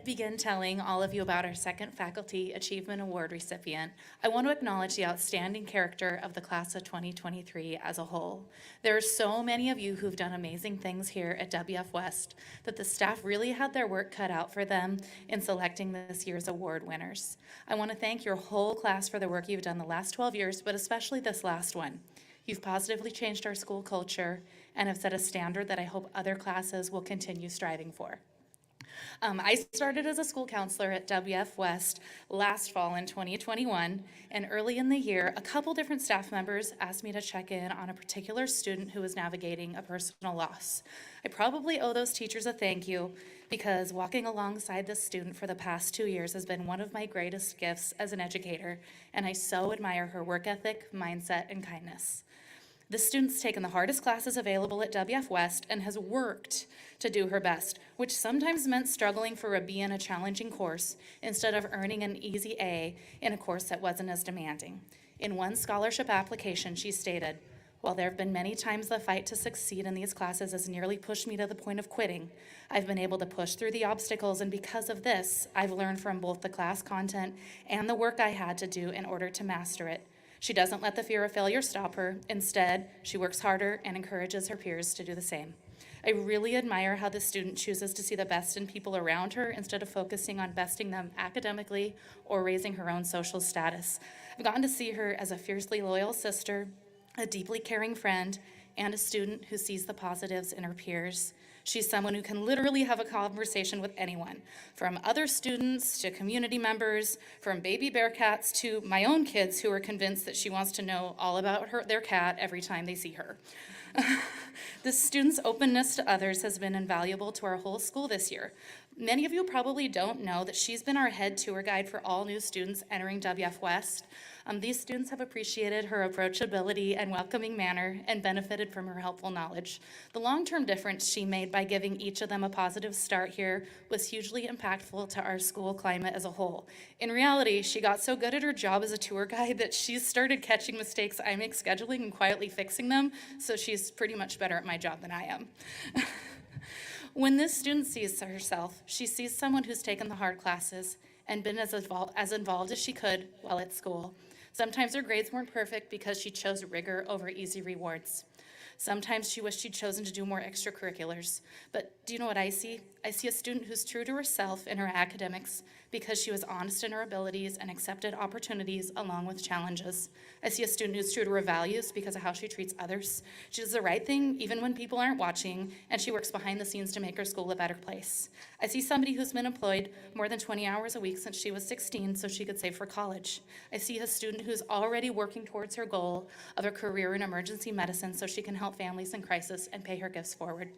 begin telling all of you about our second Faculty Achievement Award recipient, I want to acknowledge the outstanding character of the class of 2023 as a whole. There are so many of you who've done amazing things here at WF West that the staff really had their work cut out for them in selecting this year's award winners. I want to thank your whole class for the work you've done the last 12 years, but especially this last one. You've positively changed our school culture and have set a standard that I hope other classes will continue striving for. I started as a school counselor at WF West last fall in 2021, and early in the year, a couple different staff members asked me to check in on a particular student who was navigating a personal loss. I probably owe those teachers a thank you because walking alongside this student for the past 2 years has been one of my greatest gifts as an educator, and I so admire her work ethic, mindset, and kindness. This student's taken the hardest classes available at WF West and has worked to do her best, which sometimes meant struggling for a B in a challenging course instead of earning an easy A in a course that wasn't as demanding. In one scholarship application, she stated, "While there have been many times the fight to succeed in these classes has nearly pushed me to the point of quitting, I've been able to push through the obstacles, and because of this, I've learned from both the class content and the work I had to do in order to master it." She doesn't let the fear of failure stop her. Instead, she works harder and encourages her peers to do the same. I really admire how the student chooses to see the best in people around her instead of focusing on besting them academically or raising her own social status. I've gotten to see her as a fiercely loyal sister, a deeply caring friend, and a student who sees the positives in her peers. She's someone who can literally have a conversation with anyone, from other students to community members, from baby Bearcats to my own kids who are convinced that she wants to know all about their cat every time they see her. This student's openness to others has been invaluable to our whole school this year. Many of you probably don't know that she's been our head tour guide for all new students entering WF West. These students have appreciated her approachability and welcoming manner and benefited from her helpful knowledge. The long-term difference she made by giving each of them a positive start here was hugely impactful to our school climate as a whole. In reality, she got so good at her job as a tour guide that she's started catching mistakes I make scheduling and quietly fixing them, so she's pretty much better at my job than I am. When this student sees herself, she sees someone who's taken the hard classes and been as involved as she could while at school. Sometimes her grades weren't perfect because she chose rigor over easy rewards. Sometimes she wished she'd chosen to do more extracurriculars. But do you know what I see? I see a student who's true to herself in her academics because she was honest in her abilities and accepted opportunities along with challenges. I see a student who's true to her values because of how she treats others. She does the right thing even when people aren't watching, and she works behind the scenes to make her school a better place. I see somebody who's been employed more than 20 hours a week since she was 16 so she could save for college. I see a student who's already working towards her goal of a career in emergency medicine so she can help families in crisis and pay her gifts forward.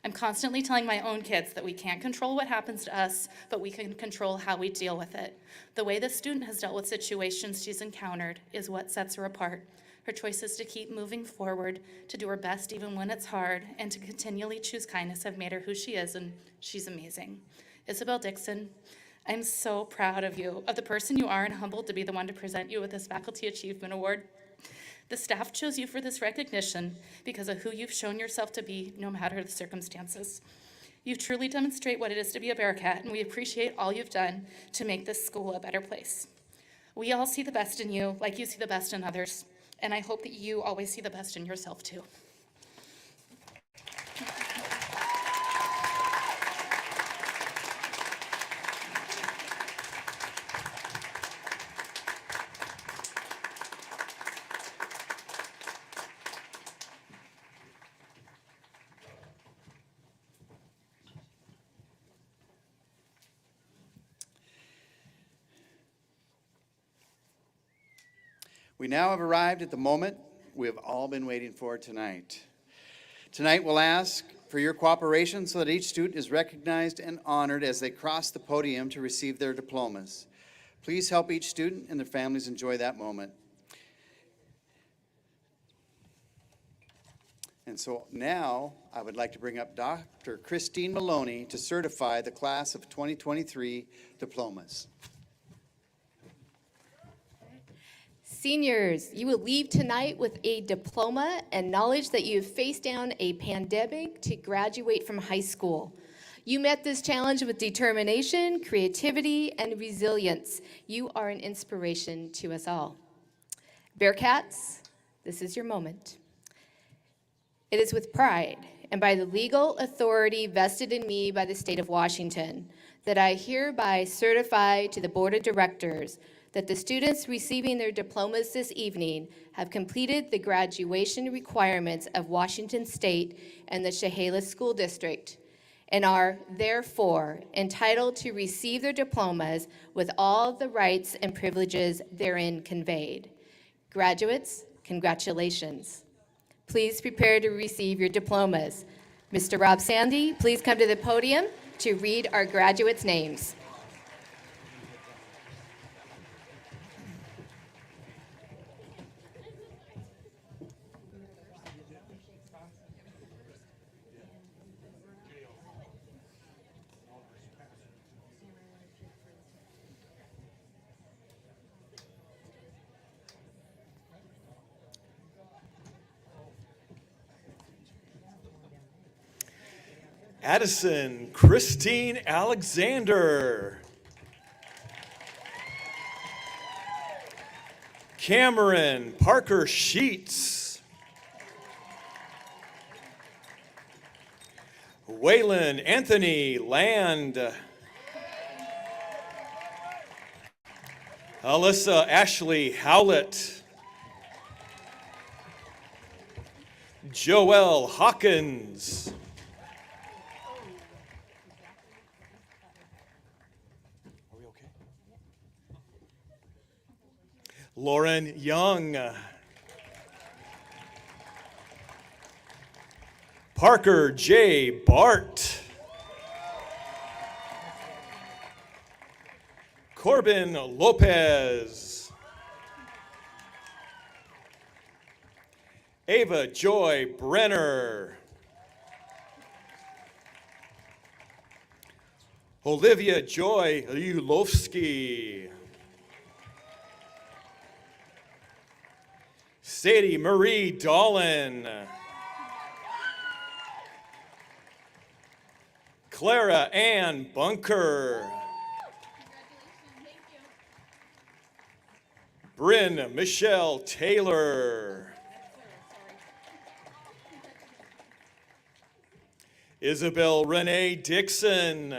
I'm constantly telling my own kids that we can't control what happens to us, but we can control how we deal with it. The way this student has dealt with situations she's encountered is what sets her apart. Her choice is to keep moving forward, to do her best even when it's hard, and to continually choose kindness have made her who she is, and she's amazing. Isabel Dixon, I'm so proud of you, of the person you are, and humbled to be the one to present you with this Faculty Achievement Award. The staff chose you for this recognition because of who you've shown yourself to be, no matter the circumstances. You truly demonstrate what it is to be a Bearcat, and we appreciate all you've done to make this school a better place. We all see the best in you, like you see the best in others, and I hope that you always see the best in yourself, too. We now have arrived at the moment we have all been waiting for tonight. Tonight we'll ask for your cooperation so that each student is recognized and honored as they cross the podium to receive their diplomas. Please help each student and their families enjoy that moment. And so now I would like to bring up Dr. Christine Maloney to certify the class of 2023 diplomas. Seniors, you will leave tonight with a diploma and knowledge that you have faced down a pandemic to graduate from high school. You met this challenge with determination, creativity, and resilience. You are an inspiration to us all. Bearcats, this is your moment. It is with pride and by the legal authority vested in me by the state of Washington that I hereby certify to the Board of Directors that the students receiving their diplomas this evening have completed the graduation requirements of Washington State and the Chehalis School District, and are therefore entitled to receive their diplomas with all the rights and privileges therein conveyed. Graduates, congratulations. Please prepare to receive your diplomas. Mr. Rob Sandy, please come to the podium to read our graduates' names. Addison Christine Alexander. Cameron Parker Sheets. Waylon Anthony Land. Alyssa Ashley Howlett. Joelle Hawkins. Lauren Young. Parker J. Bart. Corbin Lopez. Ava Joy Brenner. Olivia Joy Ulofsky. Sadie Marie Dolan. Clara Ann Bunker. Bryn Michelle Taylor. Isabel Renee Dixon.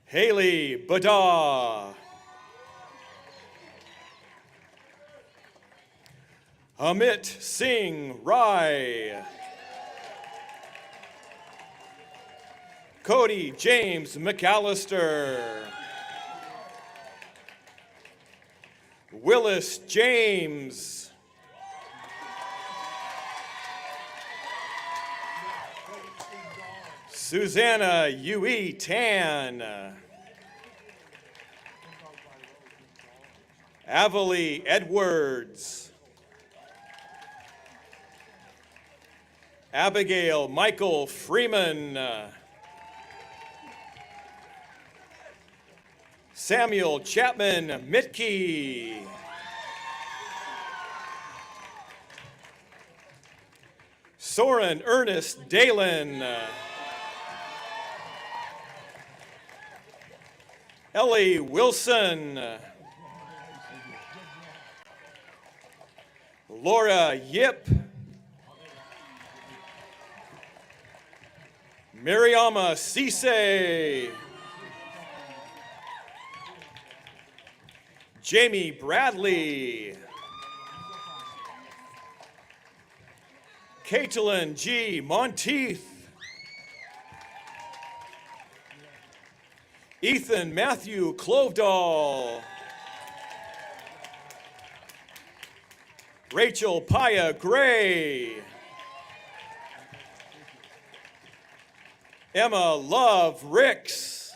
Haley Bada. Amit Singh Rai. Cody James McAllister. Willis James. Susanna Yui Tan. Avalie Edwards. Abigail Michael Freeman. Samuel Chapman Mitke. Soren Ernest Dalen. Ellie Wilson. Laura Yip. Mariama Cisse. Jamie Bradley. Caitlin G. Monteith. Ethan Matthew Clovedall. Rachel Paya Gray. Emma Love Ricks.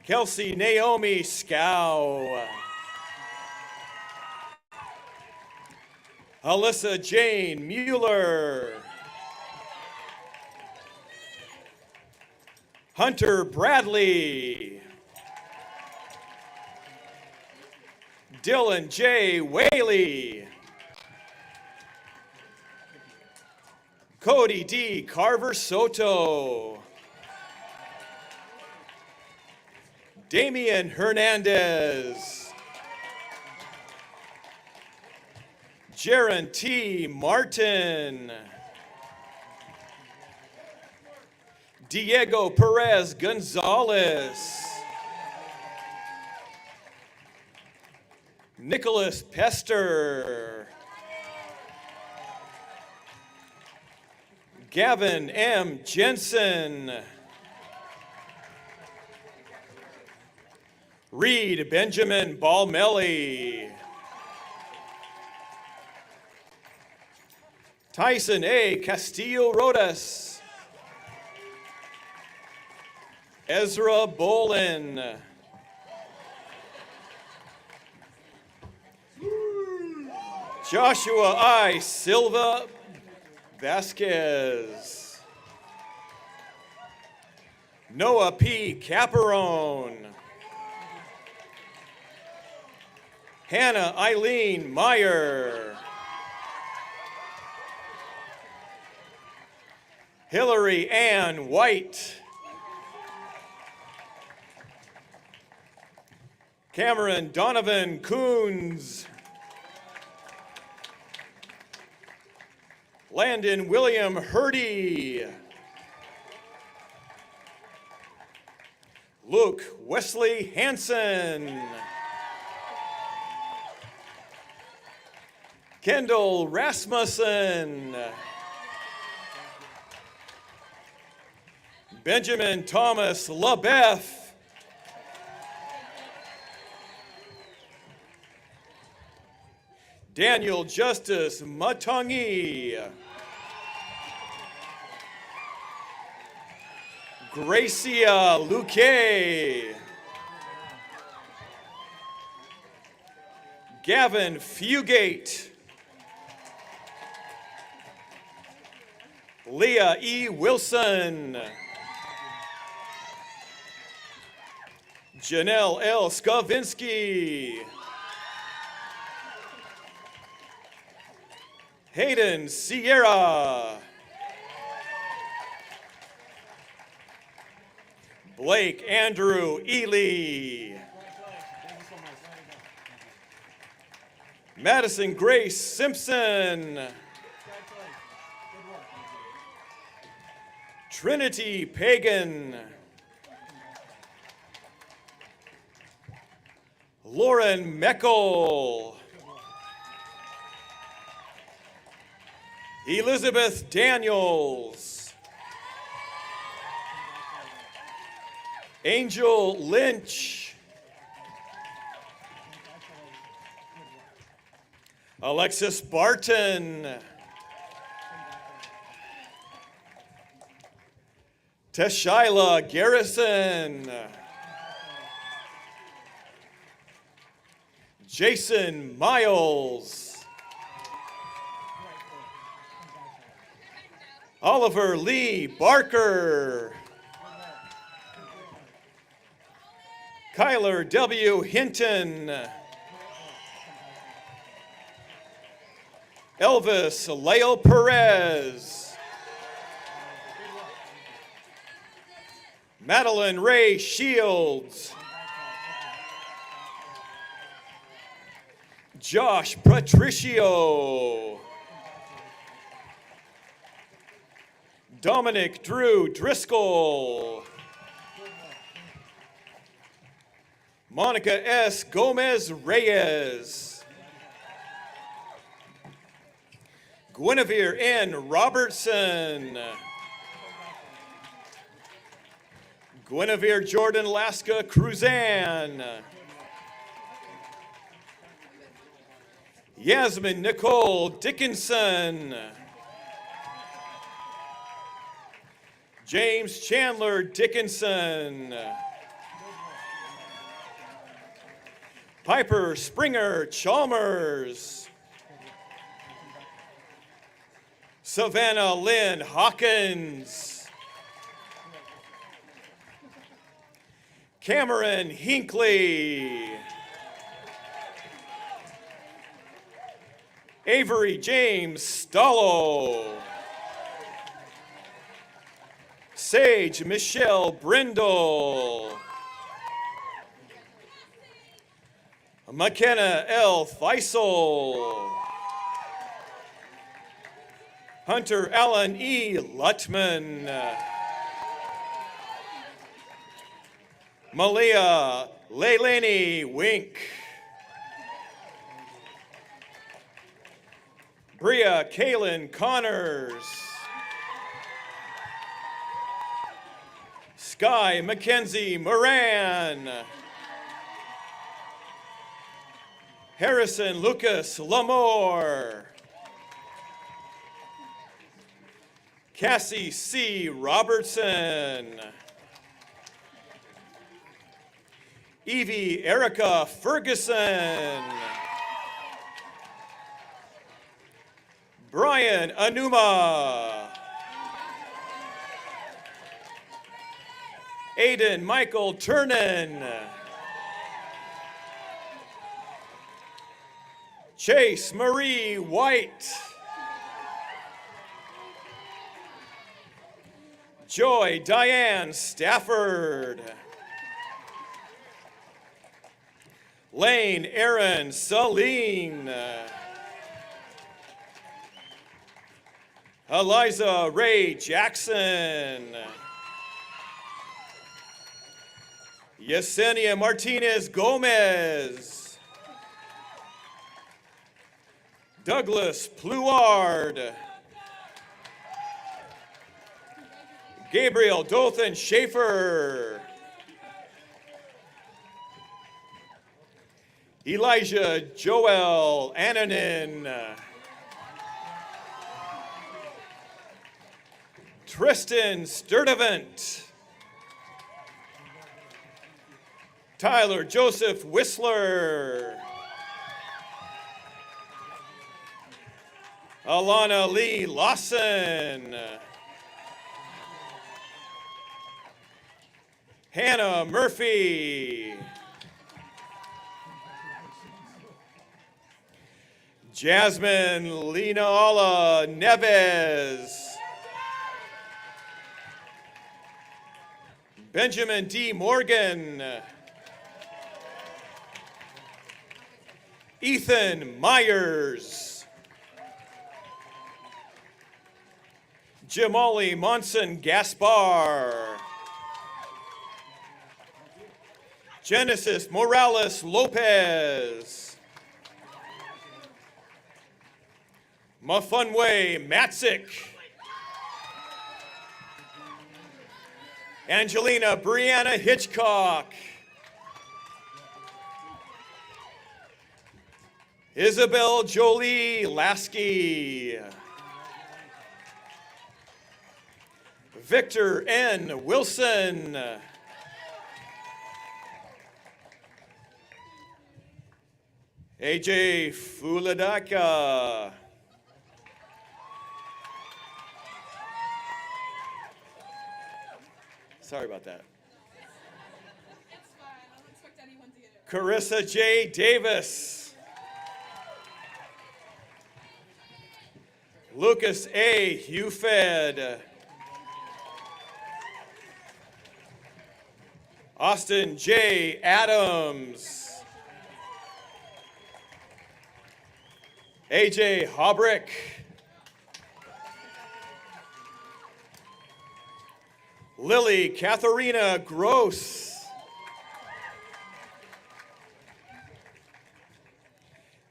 Kelsey Naomi Scow. Alyssa Jane Mueller. Hunter Bradley. Dylan J. Whaley. Cody D. Carver Soto. Damian Hernandez. Jaron T. Martin. Diego Perez Gonzalez. Nicholas Pester. Gavin M. Jensen. Reed Benjamin Balmelli. Tyson A. Castillo Rodas. Ezra Bolin. Joshua I. Silva Vasquez. Noah P. Caparone. Hannah Eileen Meyer. Hillary Ann White. Cameron Donovan Coons. Landon William Hurdy. Luke Wesley Hansen. Kendall Rasmussen. Benjamin Thomas LaBeouf. Daniel Justice Matangi. Gracia Luque. Gavin Fugate. Leah E. Wilson. Janelle L. Skavinsky. Hayden Sierra. Blake Andrew Ely. Madison Grace Simpson. Trinity Pagan. Lauren Meckel. Elizabeth Daniels. Angel Lynch. Alexis Barton. Teshyla Garrison. Jason Miles. Oliver Lee Barker. Kyler W. Hinton. Elvis Leo Perez. Madeline Ray Shields. Josh Patricio. Dominic Drew Driscoll. Monica S. Gomez Reyes. Guinevere N. Robertson. Guinevere Jordan Laska Cruzan. Yasmin Nicole Dickinson. James Chandler Dickinson. Piper Springer Chalmers. Savannah Lynn Hawkins. Cameron Hinckley. Avery James Stallo. Sage Michelle Brindle. McKenna L. Theisel. Hunter Allen E. Lutman. Malia Leilani Wink. Bria Kaylin Connors. Sky Mackenzie Moran. Harrison Lucas Lamore. Cassie C. Robertson. Evie Erica Ferguson. Brian Anuma. Aiden Michael Turnen. Chase Marie White. Joy Diane Stafford. Lane Aaron Saline. Eliza Ray Jackson. Yesenia Martinez Gomez. Douglas Pluard. Gabriel Dothan Schaefer. Elijah Joel Annanen. Tristan Sturdivant. Tyler Joseph Whistler. Alana Lee Lawson. Hannah Murphy. Jasmine Linaala Neves. Benjamin D. Morgan. Ethan Myers. Jamali Monson Gaspar. Genesis Morales Lopez. Mafunwe Matzik. Angelina Brianna Hitchcock. Isabel Jolie Lasky. Victor N. Wilson. AJ Fuladaka. Sorry about that. Carissa J. Davis. Lucas A. Hufed. Austin J. Adams. AJ Hobrick. Lily Katharina Gross.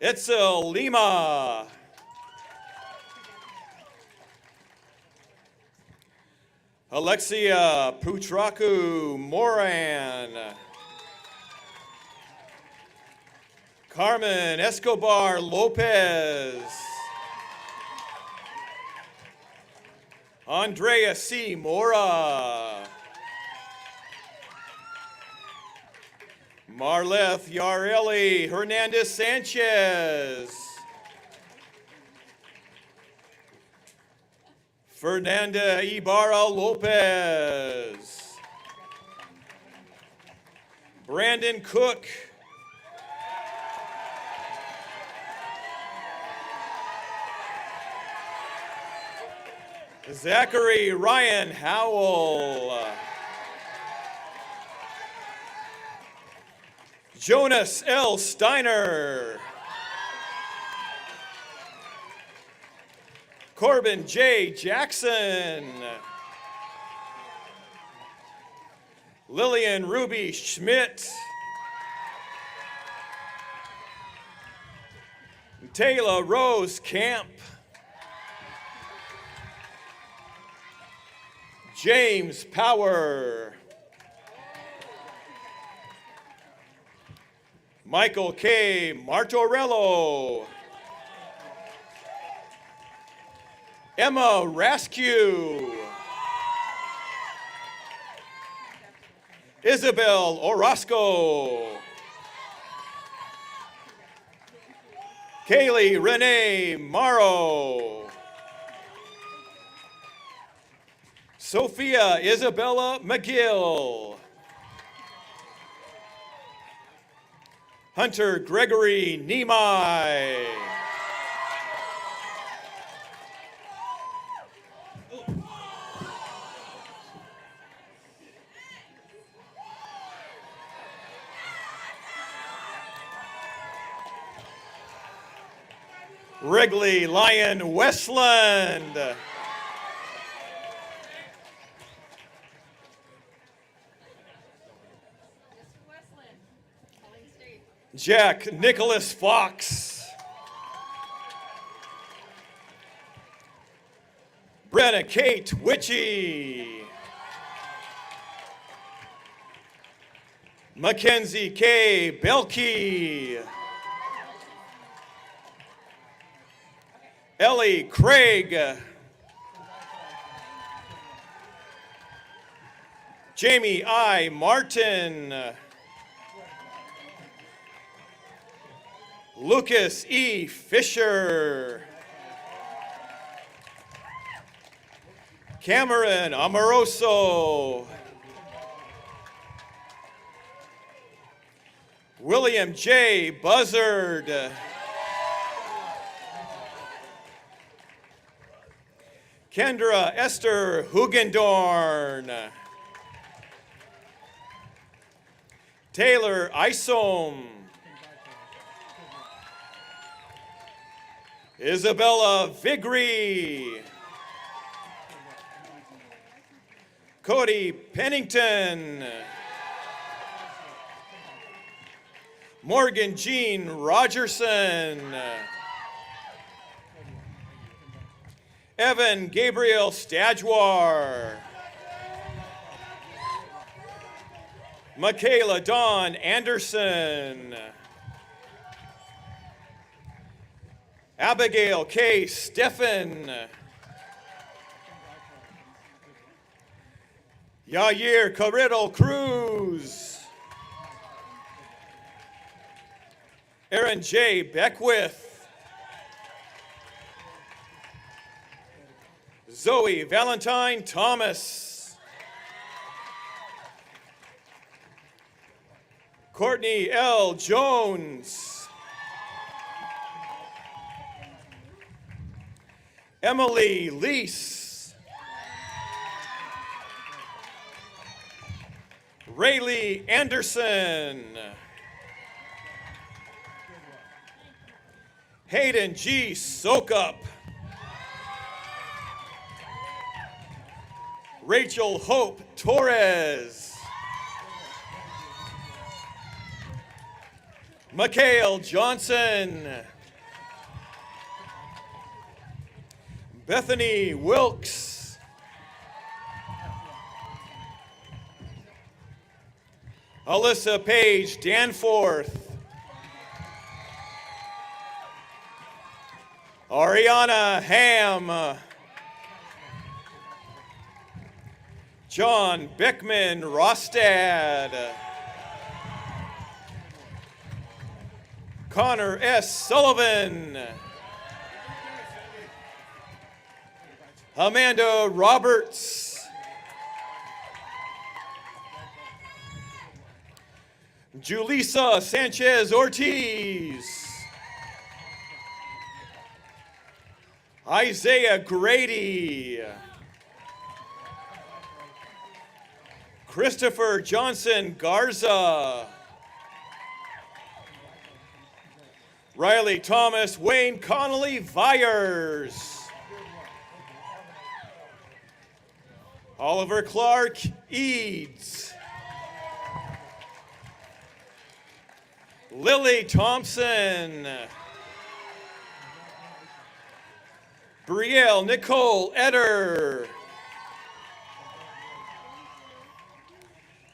Itzel Lima. Alexia Putraku Moran. Carmen Escobar Lopez. Andrea C. Mora. Marleth Yareli Hernandez Sanchez. Fernanda Ibarra Lopez. Brandon Cook. Zachary Ryan Howell. Jonas L. Steiner. Corbin J. Jackson. Lillian Ruby Schmidt. Taylor Rose Camp. James Power. Michael K. Martorello. Emma Raskew. Isabel Orozco. Kaylee Renee Morrow. Sophia Isabella McGill. Hunter Gregory Nemai. Wrigley Lyon Westland. Jack Nicholas Fox. Brenna Kate Witchy. Mackenzie K. Belkey. Ellie Craig. Jamie I. Martin. Lucas E. Fisher. Cameron Amoroso. William J. Buzzard. Kendra Esther Hugendorn. Taylor Isom. Isabella Vigri. Cody Pennington. Morgan Jean Rogerson. Evan Gabriel Stadwar. Michaela Dawn Anderson. Abigail K. Steffen. Yair Carrillo Cruz. Aaron J. Beckwith. Zoe Valentine Thomas. Courtney L. Jones. Emily Lease. Rayleigh Anderson. Hayden G. Sokup. Rachel Hope Torres. Mikhail Johnson. Bethany Wilkes. Alyssa Page Danforth. Ariana Ham. John Beckman Rostad. Connor S. Sullivan. Amanda Roberts. Julissa Sanchez Ortiz. Isaiah Grady. Christopher Johnson Garza. Riley Thomas Wayne Connolly Vyers. Oliver Clark Eads. Lily Thompson. Brielle Nicole Eder.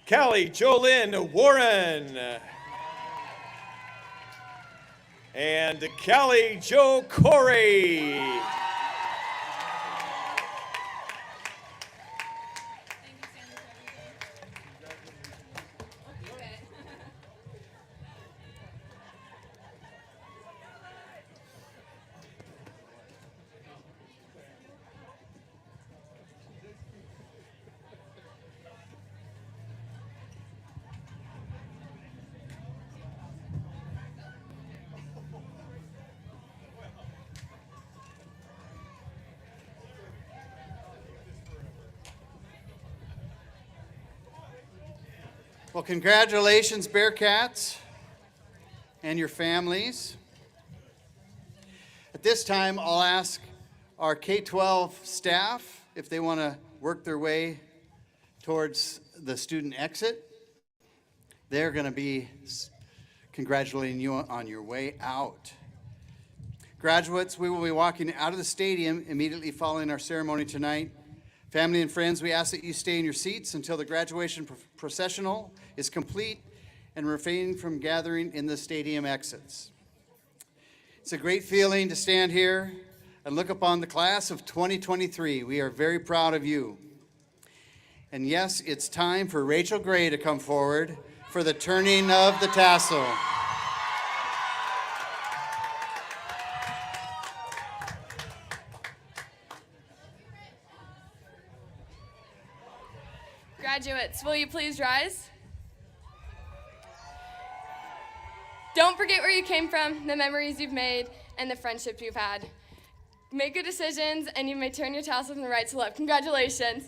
Callie Jolynn Warren. And Callie Jo Corey. Well, congratulations, Bearcats, and your families. At this time, I'll ask our K-12 staff if they want to work their way towards the student exit. They're going to be congratulating you on your way out. Graduates, we will be walking out of the stadium immediately following our ceremony tonight. Family and friends, we ask that you stay in your seats until the graduation processional is complete and refrain from gathering in the stadium exits. It's a great feeling to stand here and look upon the class of 2023. We are very proud of you. And yes, it's time for Rachel Gray to come forward for the turning of the tassel. Graduates, will you please rise? Don't forget where you came from, the memories you've made, and the friendship you've had. Make good decisions, and you may turn your tassel from the right to left. Congratulations.